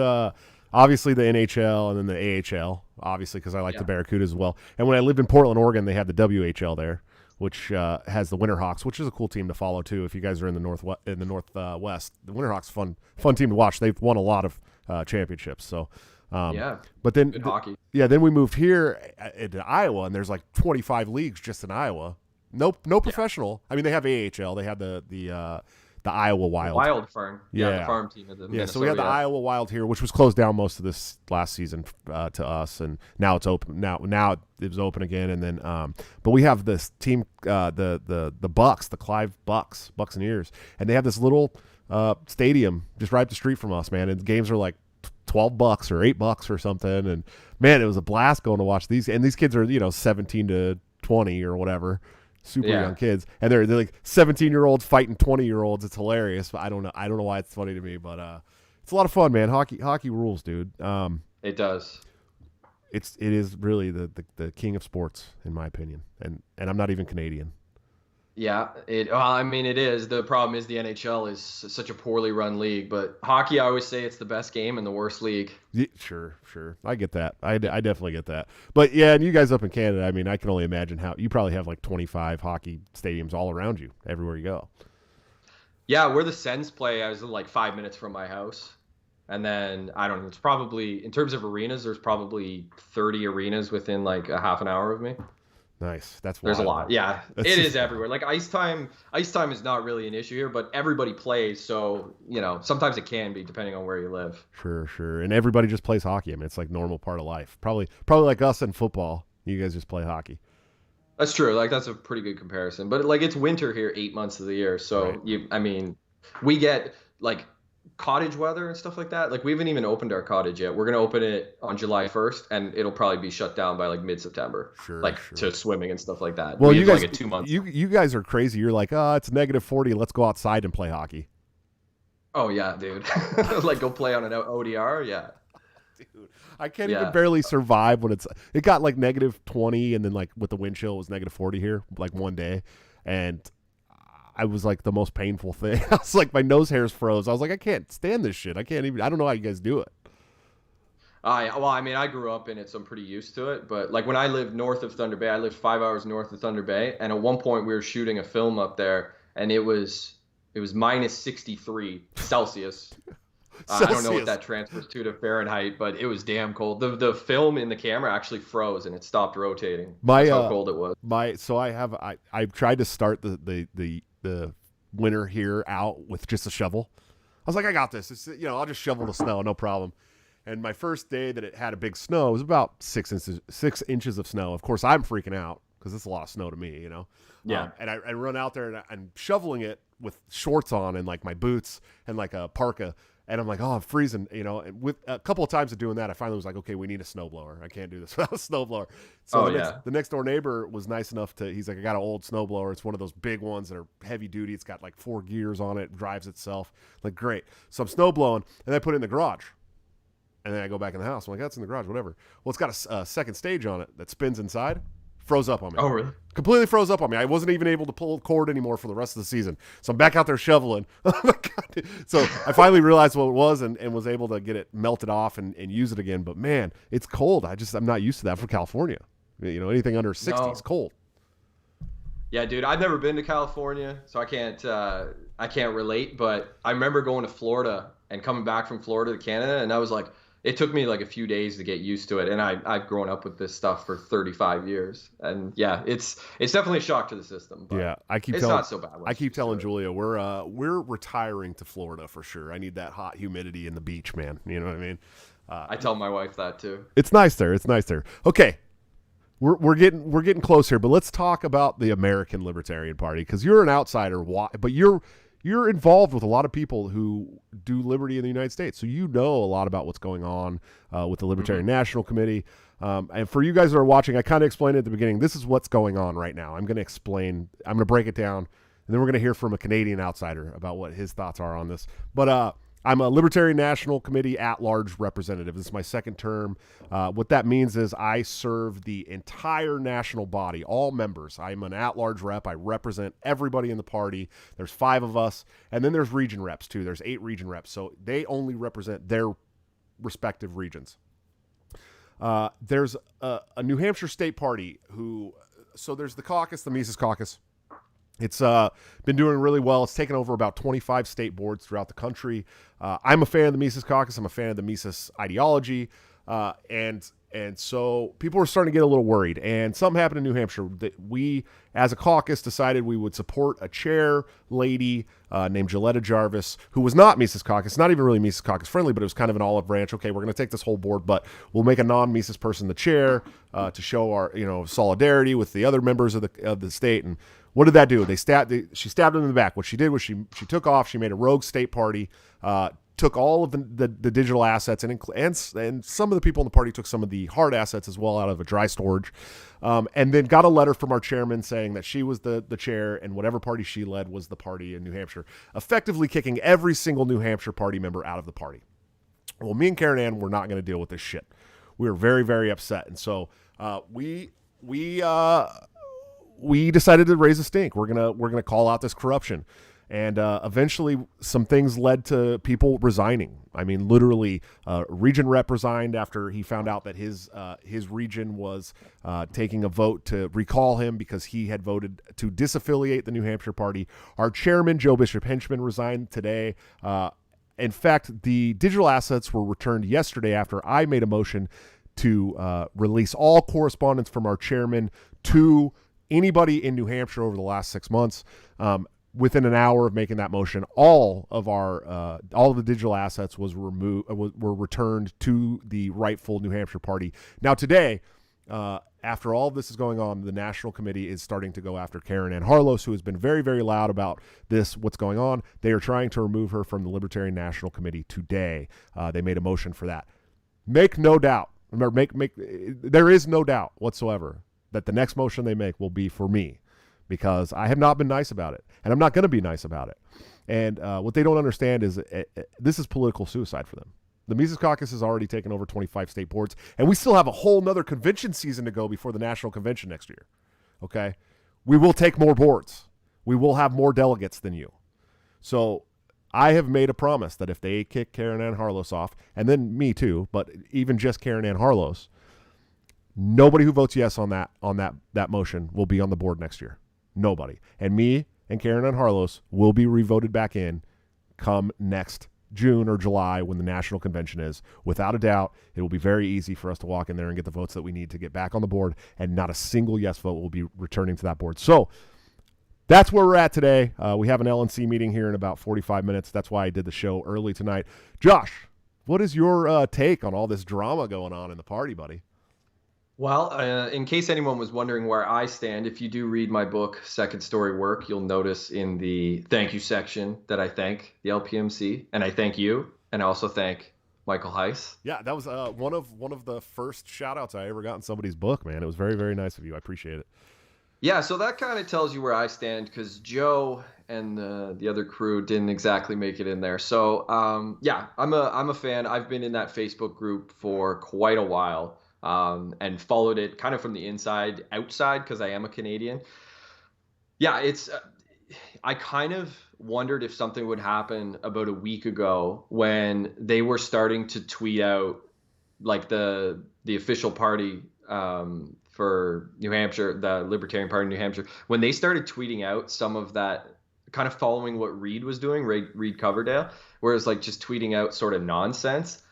obviously the NHL and then the AHL, obviously because I like the Barracudas as well. And when I lived in Portland, Oregon, they had the WHL there, which has the Winterhawks, which is a cool team to follow too. If you guys are in the Northwest, the Winterhawks fun team to watch. They've won a lot of championships. So but then good hockey. Then we moved here into Iowa, and there's like 25 leagues just in Iowa. No professional. I mean, they have AHL. They have the Iowa Wild. Wild farm. Yeah, the farm team of the Minnesota. So we had the Iowa Wild here, which was closed down most of this last season to us, and now it's open. Now it was open again, and then but we have this team, the Bucks, the Clive Buccaneers, and they have this little stadium just right up the street from us, man. And games are like $12 or $8 or something, and man, it was a blast going to watch these. And these kids are 17 to 20 or whatever. Super young kids, and they're like 17-year-olds fighting 20-year-olds. It's hilarious. I don't know why it's funny to me, but it's a lot of fun, man. Hockey rules, dude. It does. It is really the king of sports, in my opinion, and I'm not even Canadian. Yeah, it is. The problem is the NHL is such a poorly run league, but hockey, I always say it's the best game and the worst league. Yeah, sure. I get that. I definitely get that. But yeah, and you guys up in Canada, I mean, I can only imagine how you probably have like 25 hockey stadiums all around you, everywhere you go. Yeah, where the Sens play, I was like 5 minutes from my house. And then, I don't know, it's probably, in terms of arenas, there's probably 30 arenas within like a half an hour of me. Nice. That's wild. There's a lot. Yeah, it is everywhere. Like ice time is not really an issue here, but everybody plays. So, sometimes it can be depending on where you live. Sure. And everybody just plays hockey. I mean, it's like normal part of life. Probably like us in football. You guys just play hockey. That's true. Like that's a pretty good comparison, but like it's winter here 8 months of the year. So we get like cottage weather and stuff like that. Like we haven't even opened our cottage yet. We're going to open it on July 1st, and it'll probably be shut down by like mid-September. Sure. To swimming and stuff like that. Well, you guys, like a 2 months. You guys are crazy. You're like, it's -40. Let's go outside and play hockey. Oh yeah, dude. Like go play on an ODR. Yeah. Dude, I can't even barely survive when it got like -20, and then like with the wind chill it was -40 here like one day, and I was like the most painful thing. I was like, my nose hairs froze. I was like, I can't stand this shit. I don't know how you guys do it. Well, I mean, I grew up in it, so I'm pretty used to it. But like when I lived north of Thunder Bay, I lived 5 hours north of Thunder Bay, and at one point we were shooting a film up there, and it was minus 63 Celsius. I don't know what that transfers to Fahrenheit, but it was damn cold. The film in the camera actually froze and it stopped rotating. That's how cold it was. I've tried to start the winter here out with just a shovel. I was like, I got this. I'll just shovel the snow, no problem. And my first day that it had a big snow was about 6 inches of snow. Of course, I'm freaking out because it's a lot of snow to me, Yeah. And I run out there and I'm shoveling it with shorts on and like my boots and like a parka. And I'm like, oh, I'm freezing, And with a couple of times of doing that, I finally was like, okay, we need a snowblower. I can't do this without a snowblower. So the next door neighbor was nice enough he's like, I got an old snowblower. It's one of those big ones that are heavy duty. It's got like 4 gears on it, drives itself. Like, great. So I'm snowblowing, and I put it in the garage. And then I go back in the house. I'm like, that's in the garage, whatever. Well, it's got a second stage on it that spins inside. Froze up on me. Oh, really? Completely froze up on me. I wasn't even able to pull the cord anymore for the rest of the season. So I'm back out there shoveling. So I finally realized what it was and was able to get it melted off and use it again. But man, it's cold. I'm not used to that from California. Anything under 60 is cold. Yeah, dude, I've never been to California, so I can't relate. But I remember going to Florida and coming back from Florida to Canada, and I was like, it took me like a few days to get used to it, and I've grown up with this stuff for 35 years, and yeah, it's definitely a shock to the system. But yeah, it's not so bad. I keep telling Julia we're retiring to Florida for sure. I need that hot humidity in the beach, man. You know what I mean? I tell my wife that too. It's nice there. Okay, we're getting close here, but let's talk about the American Libertarian Party because you're an outsider, but you're involved with a lot of people who do liberty in the United States. So you know a lot about what's going on with the Libertarian National Committee. And for you guys that are watching, I kind of explained at the beginning, this is what's going on right now. I'm going to break it down, and then we're going to hear from a Canadian outsider about what his thoughts are on this. But I'm a Libertarian National Committee at-large representative. This is my second term. What that means is I serve the entire national body, all members. I'm an at-large rep. I represent everybody in the party. There's 5 of us. And then there's region reps, too. There's 8 region reps. So they only represent their respective regions. There's a New Hampshire state party so there's the caucus, the Mises Caucus. It's been doing really well. It's taken over about 25 state boards throughout the country. I'm a fan of the Mises Caucus. I'm a fan of the Mises ideology. And so people were starting to get a little worried. And something happened in New Hampshire that we, as a caucus, decided we would support a chair lady named Gilletta Jarvis, who was not Mises Caucus, not even really Mises Caucus friendly, but it was kind of an olive branch. Okay, we're going to take this whole board, but we'll make a non-Mises person the chair to show our solidarity with the other members of the state. And what did that do? She stabbed him in the back. What she did was she took off. She made a rogue state party, took all of the digital assets, and some of the people in the party took some of the hard assets as well out of a dry storage, and then got a letter from our chairman saying that she was the chair and whatever party she led was the party in New Hampshire, effectively kicking every single New Hampshire party member out of the party. Well, me and Karen Ann were not going to deal with this shit. We were very, very upset, and so we decided to raise a stink. We're gonna call out this corruption, and eventually some things led to people resigning. I mean, literally, region rep resigned after he found out that his region was taking a vote to recall him because he had voted to disaffiliate the New Hampshire party. Our chairman, Joe Bishop Henchman, resigned today. In fact, the digital assets were returned yesterday after I made a motion to release all correspondence from our chairman to anybody in New Hampshire over the last 6 months. Within an hour of making that motion, all of the digital assets were returned to the rightful New Hampshire party. Now today, after all of this is going on, the National Committee is starting to go after Karen Ann Harlos, who has been very, very loud about what's going on. They are trying to remove her from the Libertarian National Committee today. They made a motion for that. Make no doubt. Remember, there is no doubt whatsoever that the next motion they make will be for me, because I have not been nice about it, and I'm not going to be nice about it. And what they don't understand is this is political suicide for them. The Mises Caucus has already taken over 25 state boards, and we still have a whole nother convention season to go before the national convention next year. Okay? We will take more boards. We will have more delegates than you. So I have made a promise that if they kick Karen Ann Harlos off, and then me too, but even just Karen Ann Harlos, nobody who votes yes on that motion will be on the board next year. Nobody. And me and Karen Ann Harlos will be revoted back in come next June or July when the national convention is. Without a doubt, it will be very easy for us to walk in there and get the votes that we need to get back on the board, and not a single yes vote will be returning to that board. So that's where we're at today. We have an LNC meeting here in about 45 minutes. That's why I did the show early tonight. Josh, what is your take on all this drama going on in the party, buddy? Well, in case anyone was wondering where I stand, if you do read my book, Second Story Work, you'll notice in the thank you section that I thank the LPMC, and I thank you, and I also thank Michael Heiss. Yeah, that was one of the first shout-outs I ever got in somebody's book, man. It was very, very nice of you. I appreciate it. Yeah, so that kind of tells you where I stand, because Joe and the other crew didn't exactly make it in there. So yeah, I'm a fan. I've been in that Facebook group for quite a while. And followed it kind of from the inside outside because I am a Canadian. Yeah, I kind of wondered if something would happen about a week ago when they were starting to tweet out like the official party for New Hampshire, the Libertarian Party in New Hampshire, when they started tweeting out some of that, kind of following what Reed was doing, Reed Coverdale, where it's like just tweeting out sort of nonsense.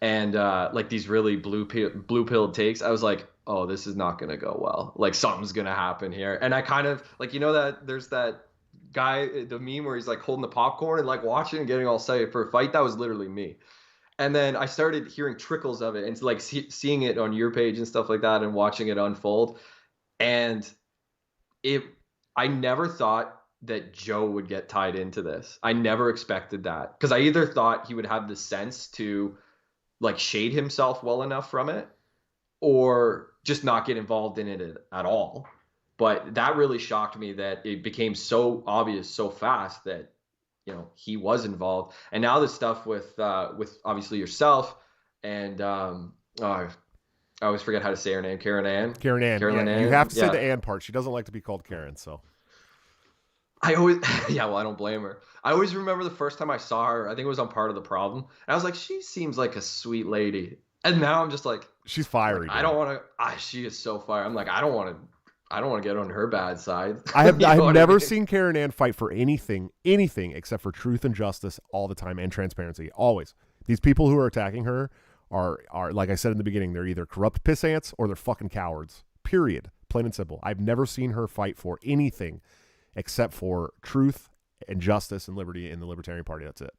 And like these really blue-pilled takes, I was like, oh, this is not going to go well. Like something's going to happen here. And I kind of like, that there's that guy, the meme where he's like holding the popcorn and like watching and getting all excited for a fight. That was literally me. And then I started hearing trickles of it and like seeing it on your page and stuff like that and watching it unfold. And I never thought that Joe would get tied into this. I never expected that because I either thought he would have the sense to like shade himself well enough from it or just not get involved in it at all. But that really shocked me that it became so obvious so fast that, he was involved. And now this stuff with obviously yourself and I always forget how to say her name, Karen Ann. You have to say the Ann part. She doesn't like to be called Karen, so. I always, well, I don't blame her. I always remember the first time I saw her, I think it was on Part of the Problem. And I was like, she seems like a sweet lady. And now I'm just like, she's fiery. Like, I don't want to, she is so fiery. I'm like, I don't want to get on her bad side. I've never seen Karen Ann fight for anything except for truth and justice all the time and transparency. Always. These people who are attacking her are like I said in the beginning, they're either corrupt piss ants or they're fucking cowards. Period. Plain and simple. I've never seen her fight for anything except for truth and justice and liberty in the Libertarian Party. That's it.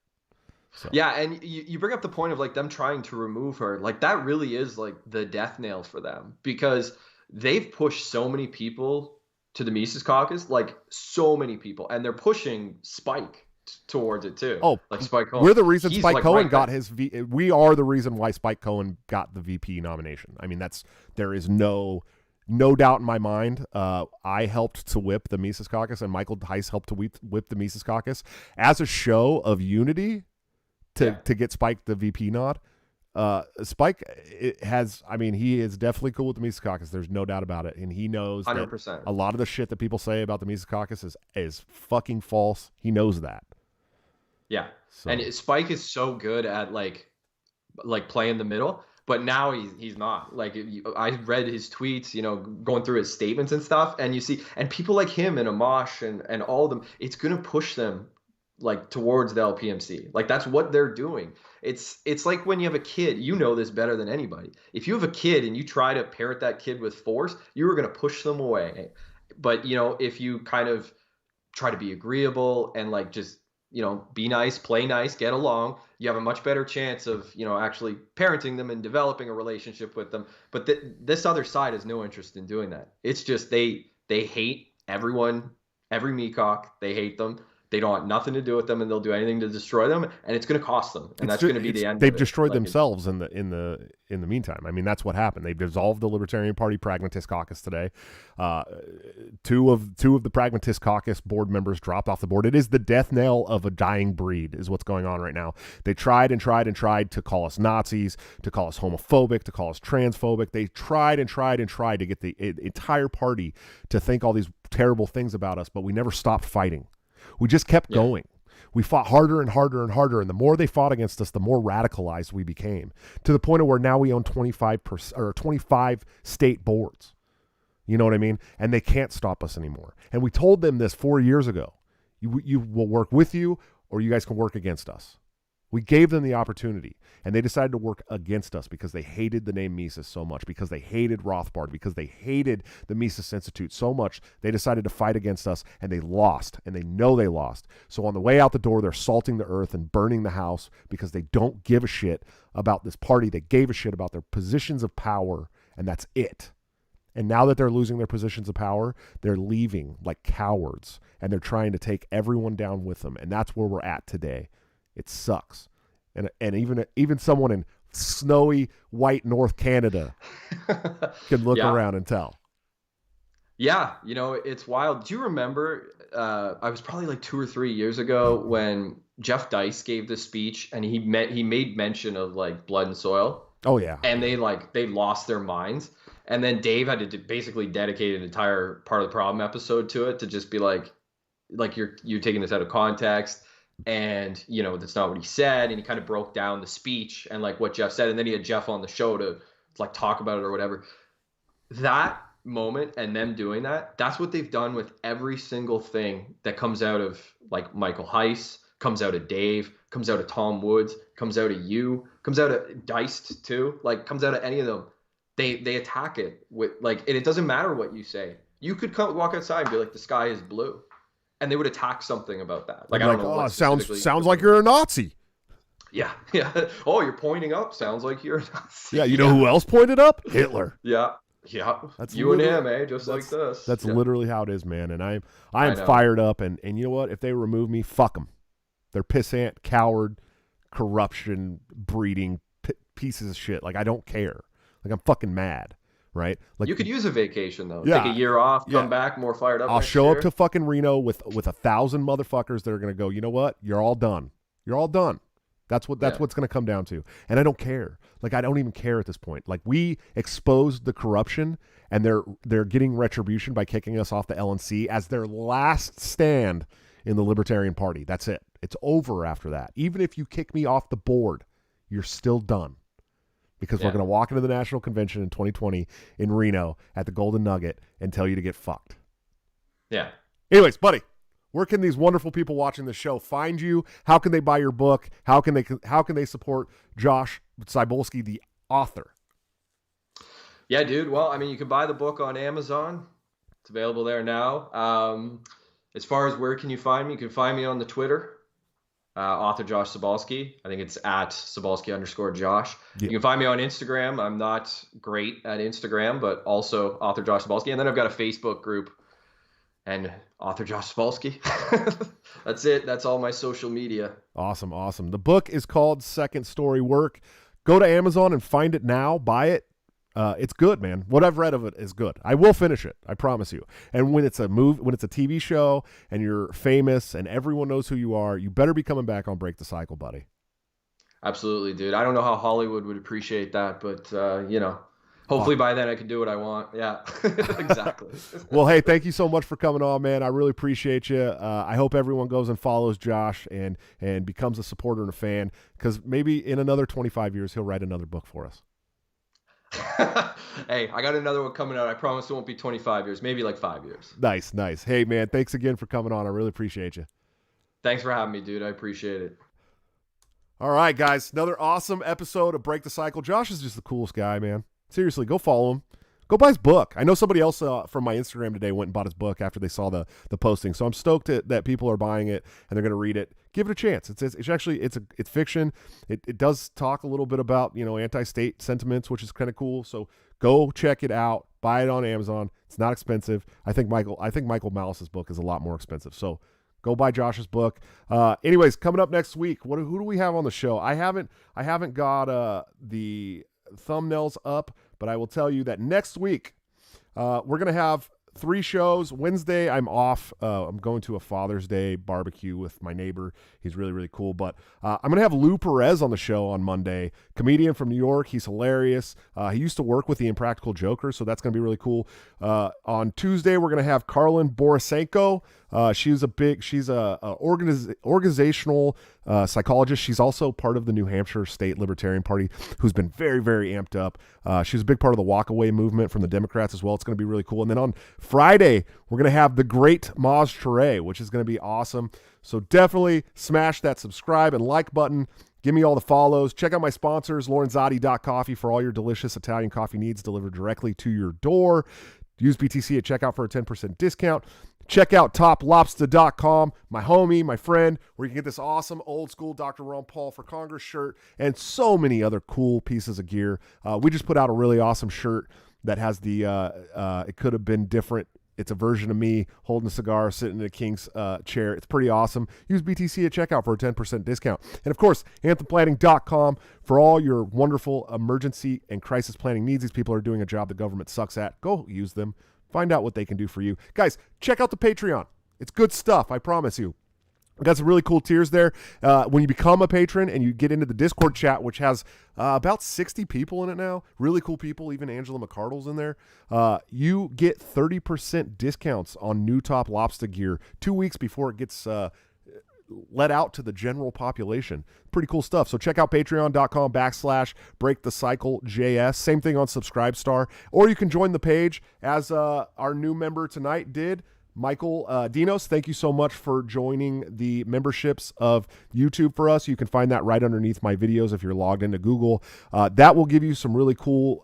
So. Yeah, and you bring up the point of like them trying to remove her. Like that really is like the death nail for them because they've pushed so many people to the Mises Caucus, like so many people, and they're pushing Spike towards it too. Oh, like Spike Cohen. We're the reason Spike like Cohen got his. We are the reason why Spike Cohen got the VP nomination. I mean, there is no doubt in my mind. I helped to whip the Mises Caucus, and Michael Heiss helped to whip the Mises Caucus as a show of unity to get Spike the VP nod. Spike he is definitely cool with the Mises Caucus. There's no doubt about it, and he knows 100%. That a lot of the shit that people say about the Mises Caucus is fucking false. He knows that. Yeah, so. And Spike is so good at like playing the middle. But now he's not. Like I read his tweets, going through his statements and stuff, and you see, and people like him and Amash and all of them, it's gonna push them like towards the LPMC. Like that's what they're doing. It's like when you have a kid, this better than anybody. If you have a kid and you try to parent that kid with force, you are gonna push them away. But if you kind of try to be agreeable and like just be nice, play nice, get along, you have a much better chance of, actually parenting them and developing a relationship with them. But this other side has no interest in doing that. It's just they hate everyone, every meacock. They hate them. They don't want nothing to do with them, and they'll do anything to destroy them, and it's going to cost them, and that's going to be the end. They've destroyed themselves in the meantime. I mean, that's what happened. They've dissolved the Libertarian Party Pragmatist Caucus today. Two of the Pragmatist Caucus board members dropped off the board. It is the death knell of a dying breed, is what's going on right now. They tried and tried and tried to call us Nazis, to call us homophobic, to call us transphobic. They tried and tried and tried to get the entire party to think all these terrible things about us, but we never stopped fighting. We just kept going. We fought harder and harder and harder, and the more they fought against us, the more radicalized we became, to the point of where now we own 25 state boards. You know what I mean? And they can't stop us anymore. And we told them this 4 years ago. You will work with you, or you guys can work against us. We gave them the opportunity, and they decided to work against us because they hated the name Mises so much, because they hated Rothbard, because they hated the Mises Institute so much. They decided to fight against us, and they lost, and they know they lost. So on the way out the door, they're salting the earth and burning the house because they don't give a shit about this party. They gave a shit about their positions of power, and that's it. And now that they're losing their positions of power, they're leaving like cowards, and they're trying to take everyone down with them, and that's where we're at today. It sucks. And even someone in snowy white North Canada can look around and tell. Yeah, it's wild. Do you remember, I was probably like 2 or 3 years ago when Jeff Dice gave this speech, and he made mention of like blood and soil. Oh yeah. And they lost their minds. And then Dave had to basically dedicate an entire Part of the Problem episode to it, to just be like you're taking this out of context. And that's not what he said, and he kind of broke down the speech and like what Jeff said, and then he had Jeff on the show to like talk about it or whatever. That moment and them doing that's what they've done with every single thing that comes out of like Michael Heiss, comes out of Dave, comes out of Tom Woods, comes out of you, comes out of Diced too, like comes out of any of them. They attack it with like, and it doesn't matter what you say. You could walk outside and be like, the sky is blue. And they would attack something about that. Like, I don't know. Oh, sounds like you're a Nazi. Yeah. Oh, you're pointing up. Sounds like you're a Nazi. Yeah, you know who else pointed up? Hitler. Yeah. That's you and him, just like this. That's literally how it is, man. And I am fired up. And you know what? If they remove me, fuck them. They're pissant, coward, corruption, breeding pieces of shit. Like, I don't care. Like, I'm fucking mad. Right? Like, you could use a vacation though. Yeah, take a year off, come back more fired up. I'll show up to fucking Reno with 1,000 motherfuckers that are gonna go, you know what? You're all done. You're all done. That's what's gonna come down to. And I don't care. Like, I don't even care at this point. Like, we exposed the corruption, and they're getting retribution by kicking us off the LNC as their last stand in the Libertarian Party. That's it. It's over after that. Even if you kick me off the board, you're still done. Because we're going to walk into the National Convention in 2020 in Reno at the Golden Nugget and tell you to get fucked. Yeah. Anyways, buddy, where can these wonderful people watching the show find you? How can they buy your book? How can they support Josh Cybulski, the author? Yeah, dude. Well, I mean, you can buy the book on Amazon. It's available there now. As far as where can you find me? You can find me on the Twitter. Author Josh Cybulski. I think it's at Cybulski_Josh. Yeah. You can find me on Instagram. I'm not great at Instagram, but also author Josh Cybulski. And then I've got a Facebook group and author Josh Cybulski. That's it. That's all my social media. Awesome. The book is called Second Story Work. Go to Amazon and find it now. Buy it. It's good, man. What I've read of it is good. I will finish it. I promise you. And when it's a TV show and you're famous and everyone knows who you are, you better be coming back on Break the Cycle, buddy. Absolutely, dude. I don't know how Hollywood would appreciate that, but hopefully by then I can do what I want. Yeah, exactly. Well, hey, thank you so much for coming on, man. I really appreciate you. I hope everyone goes and follows Josh and becomes a supporter and a fan, because maybe in another 25 years, he'll write another book for us. Hey, I got another one coming out. I promise it won't be 25 years, maybe like 5 years. Nice. Hey, man, thanks again for coming on. I really appreciate you. Thanks for having me, dude. I appreciate it. All right, guys, another awesome episode of Break the Cycle. Josh is just the coolest guy, man. Seriously, go follow him. Go buy his book. I know somebody else from my Instagram today went and bought his book after they saw the posting. So I'm stoked that people are buying it and they're going to read it. Give it a chance. It's actually it's fiction. It does talk a little bit about, anti-state sentiments, which is kind of cool. So go check it out. Buy it on Amazon. It's not expensive. I think Michael Malice's book is a lot more expensive. So Go buy Josh's book. Anyways, coming up next week, who do we have on the show? I haven't got the thumbnails up, but I will tell you that next week we're gonna have 3 shows. Wednesday, I'm off. I'm going to a Father's Day barbecue with my neighbor. He's really, really cool. But I'm going to have Lou Perez on the show on Monday, comedian from New York. He's hilarious. He used to work with the Impractical Joker, so that's going to be really cool. On Tuesday, we're going to have Karlin Borisenko. She's a organizational psychologist. She's also part of the New Hampshire State Libertarian Party, who's been very, very amped up. She's a big part of the walkaway movement from the Democrats as well. It's going to be really cool. And then on Friday, we're going to have the great Maz Ture, which is going to be awesome. So definitely smash that subscribe and like button. Give me all the follows. Check out my sponsors, lorenzotti.coffee, for all your delicious Italian coffee needs delivered directly to your door. Use BTC at checkout for a 10% discount. Check out toplobster.com, my homie, my friend, where you can get this awesome old school Dr. Ron Paul for Congress shirt and so many other cool pieces of gear. We just put out a really awesome shirt that has the it could have been different. It's a version of me holding a cigar, sitting in a king's chair. It's pretty awesome. Use BTC at checkout for a 10% discount. And, of course, anthemplanning.com for all your wonderful emergency and crisis planning needs. These people are doing a job the government sucks at. Go use them. Find out what they can do for you. Guys, check out the Patreon. It's good stuff, I promise you. We got some really cool tiers there. When you become a patron and you get into the Discord chat, which has about 60 people in it now, really cool people, even Angela McCardle's in there, you get 30% discounts on new Top Lobster gear 2 weeks before it gets let out to the general population. Pretty cool stuff. So check out patreon.com/breakthecyclejs. Same thing on Subscribestar. Or you can join the page as our new member tonight did. Michael Dinos, thank you so much for joining the memberships of YouTube for us. You can find that right underneath my videos if you're logged into Google. That will give you some really cool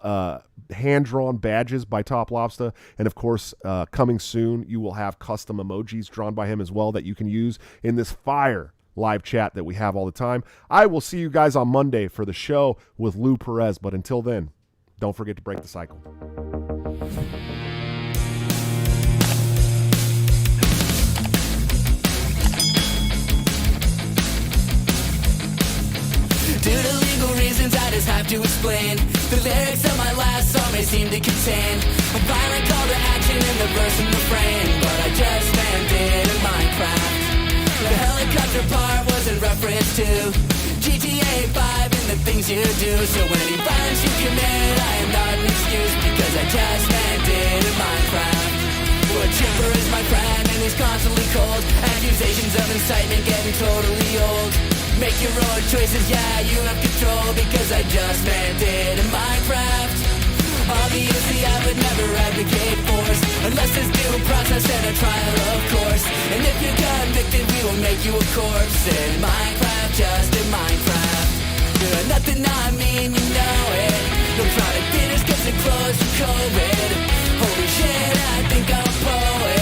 hand-drawn badges by Top Lobster. And, of course, coming soon, you will have custom emojis drawn by him as well that you can use in this fire live chat that we have all the time. I will see you guys on Monday for the show with Lou Perez. But until then, don't forget to break the cycle. Due to legal reasons, I just have to explain. The lyrics of my last song may seem to contain a violent call to action in the verse and refrain, but I just meant it in Minecraft. The helicopter part was in reference to GTA 5 and the things you do. So any violence you commit, I am not an excuse, because I just meant it in Minecraft. Well, a chipper is my friend and he's constantly cold. Accusations of incitement getting totally old. Make your own choices, yeah, you have control, because I just meant it in Minecraft. Obviously I would never advocate force, unless there's due process and a trial, of course. And if you're convicted, we will make you a corpse in Minecraft, just in Minecraft. Nothing I mean, you know it. No product dinners cause it closed for COVID. Holy shit, I think I'm a poet.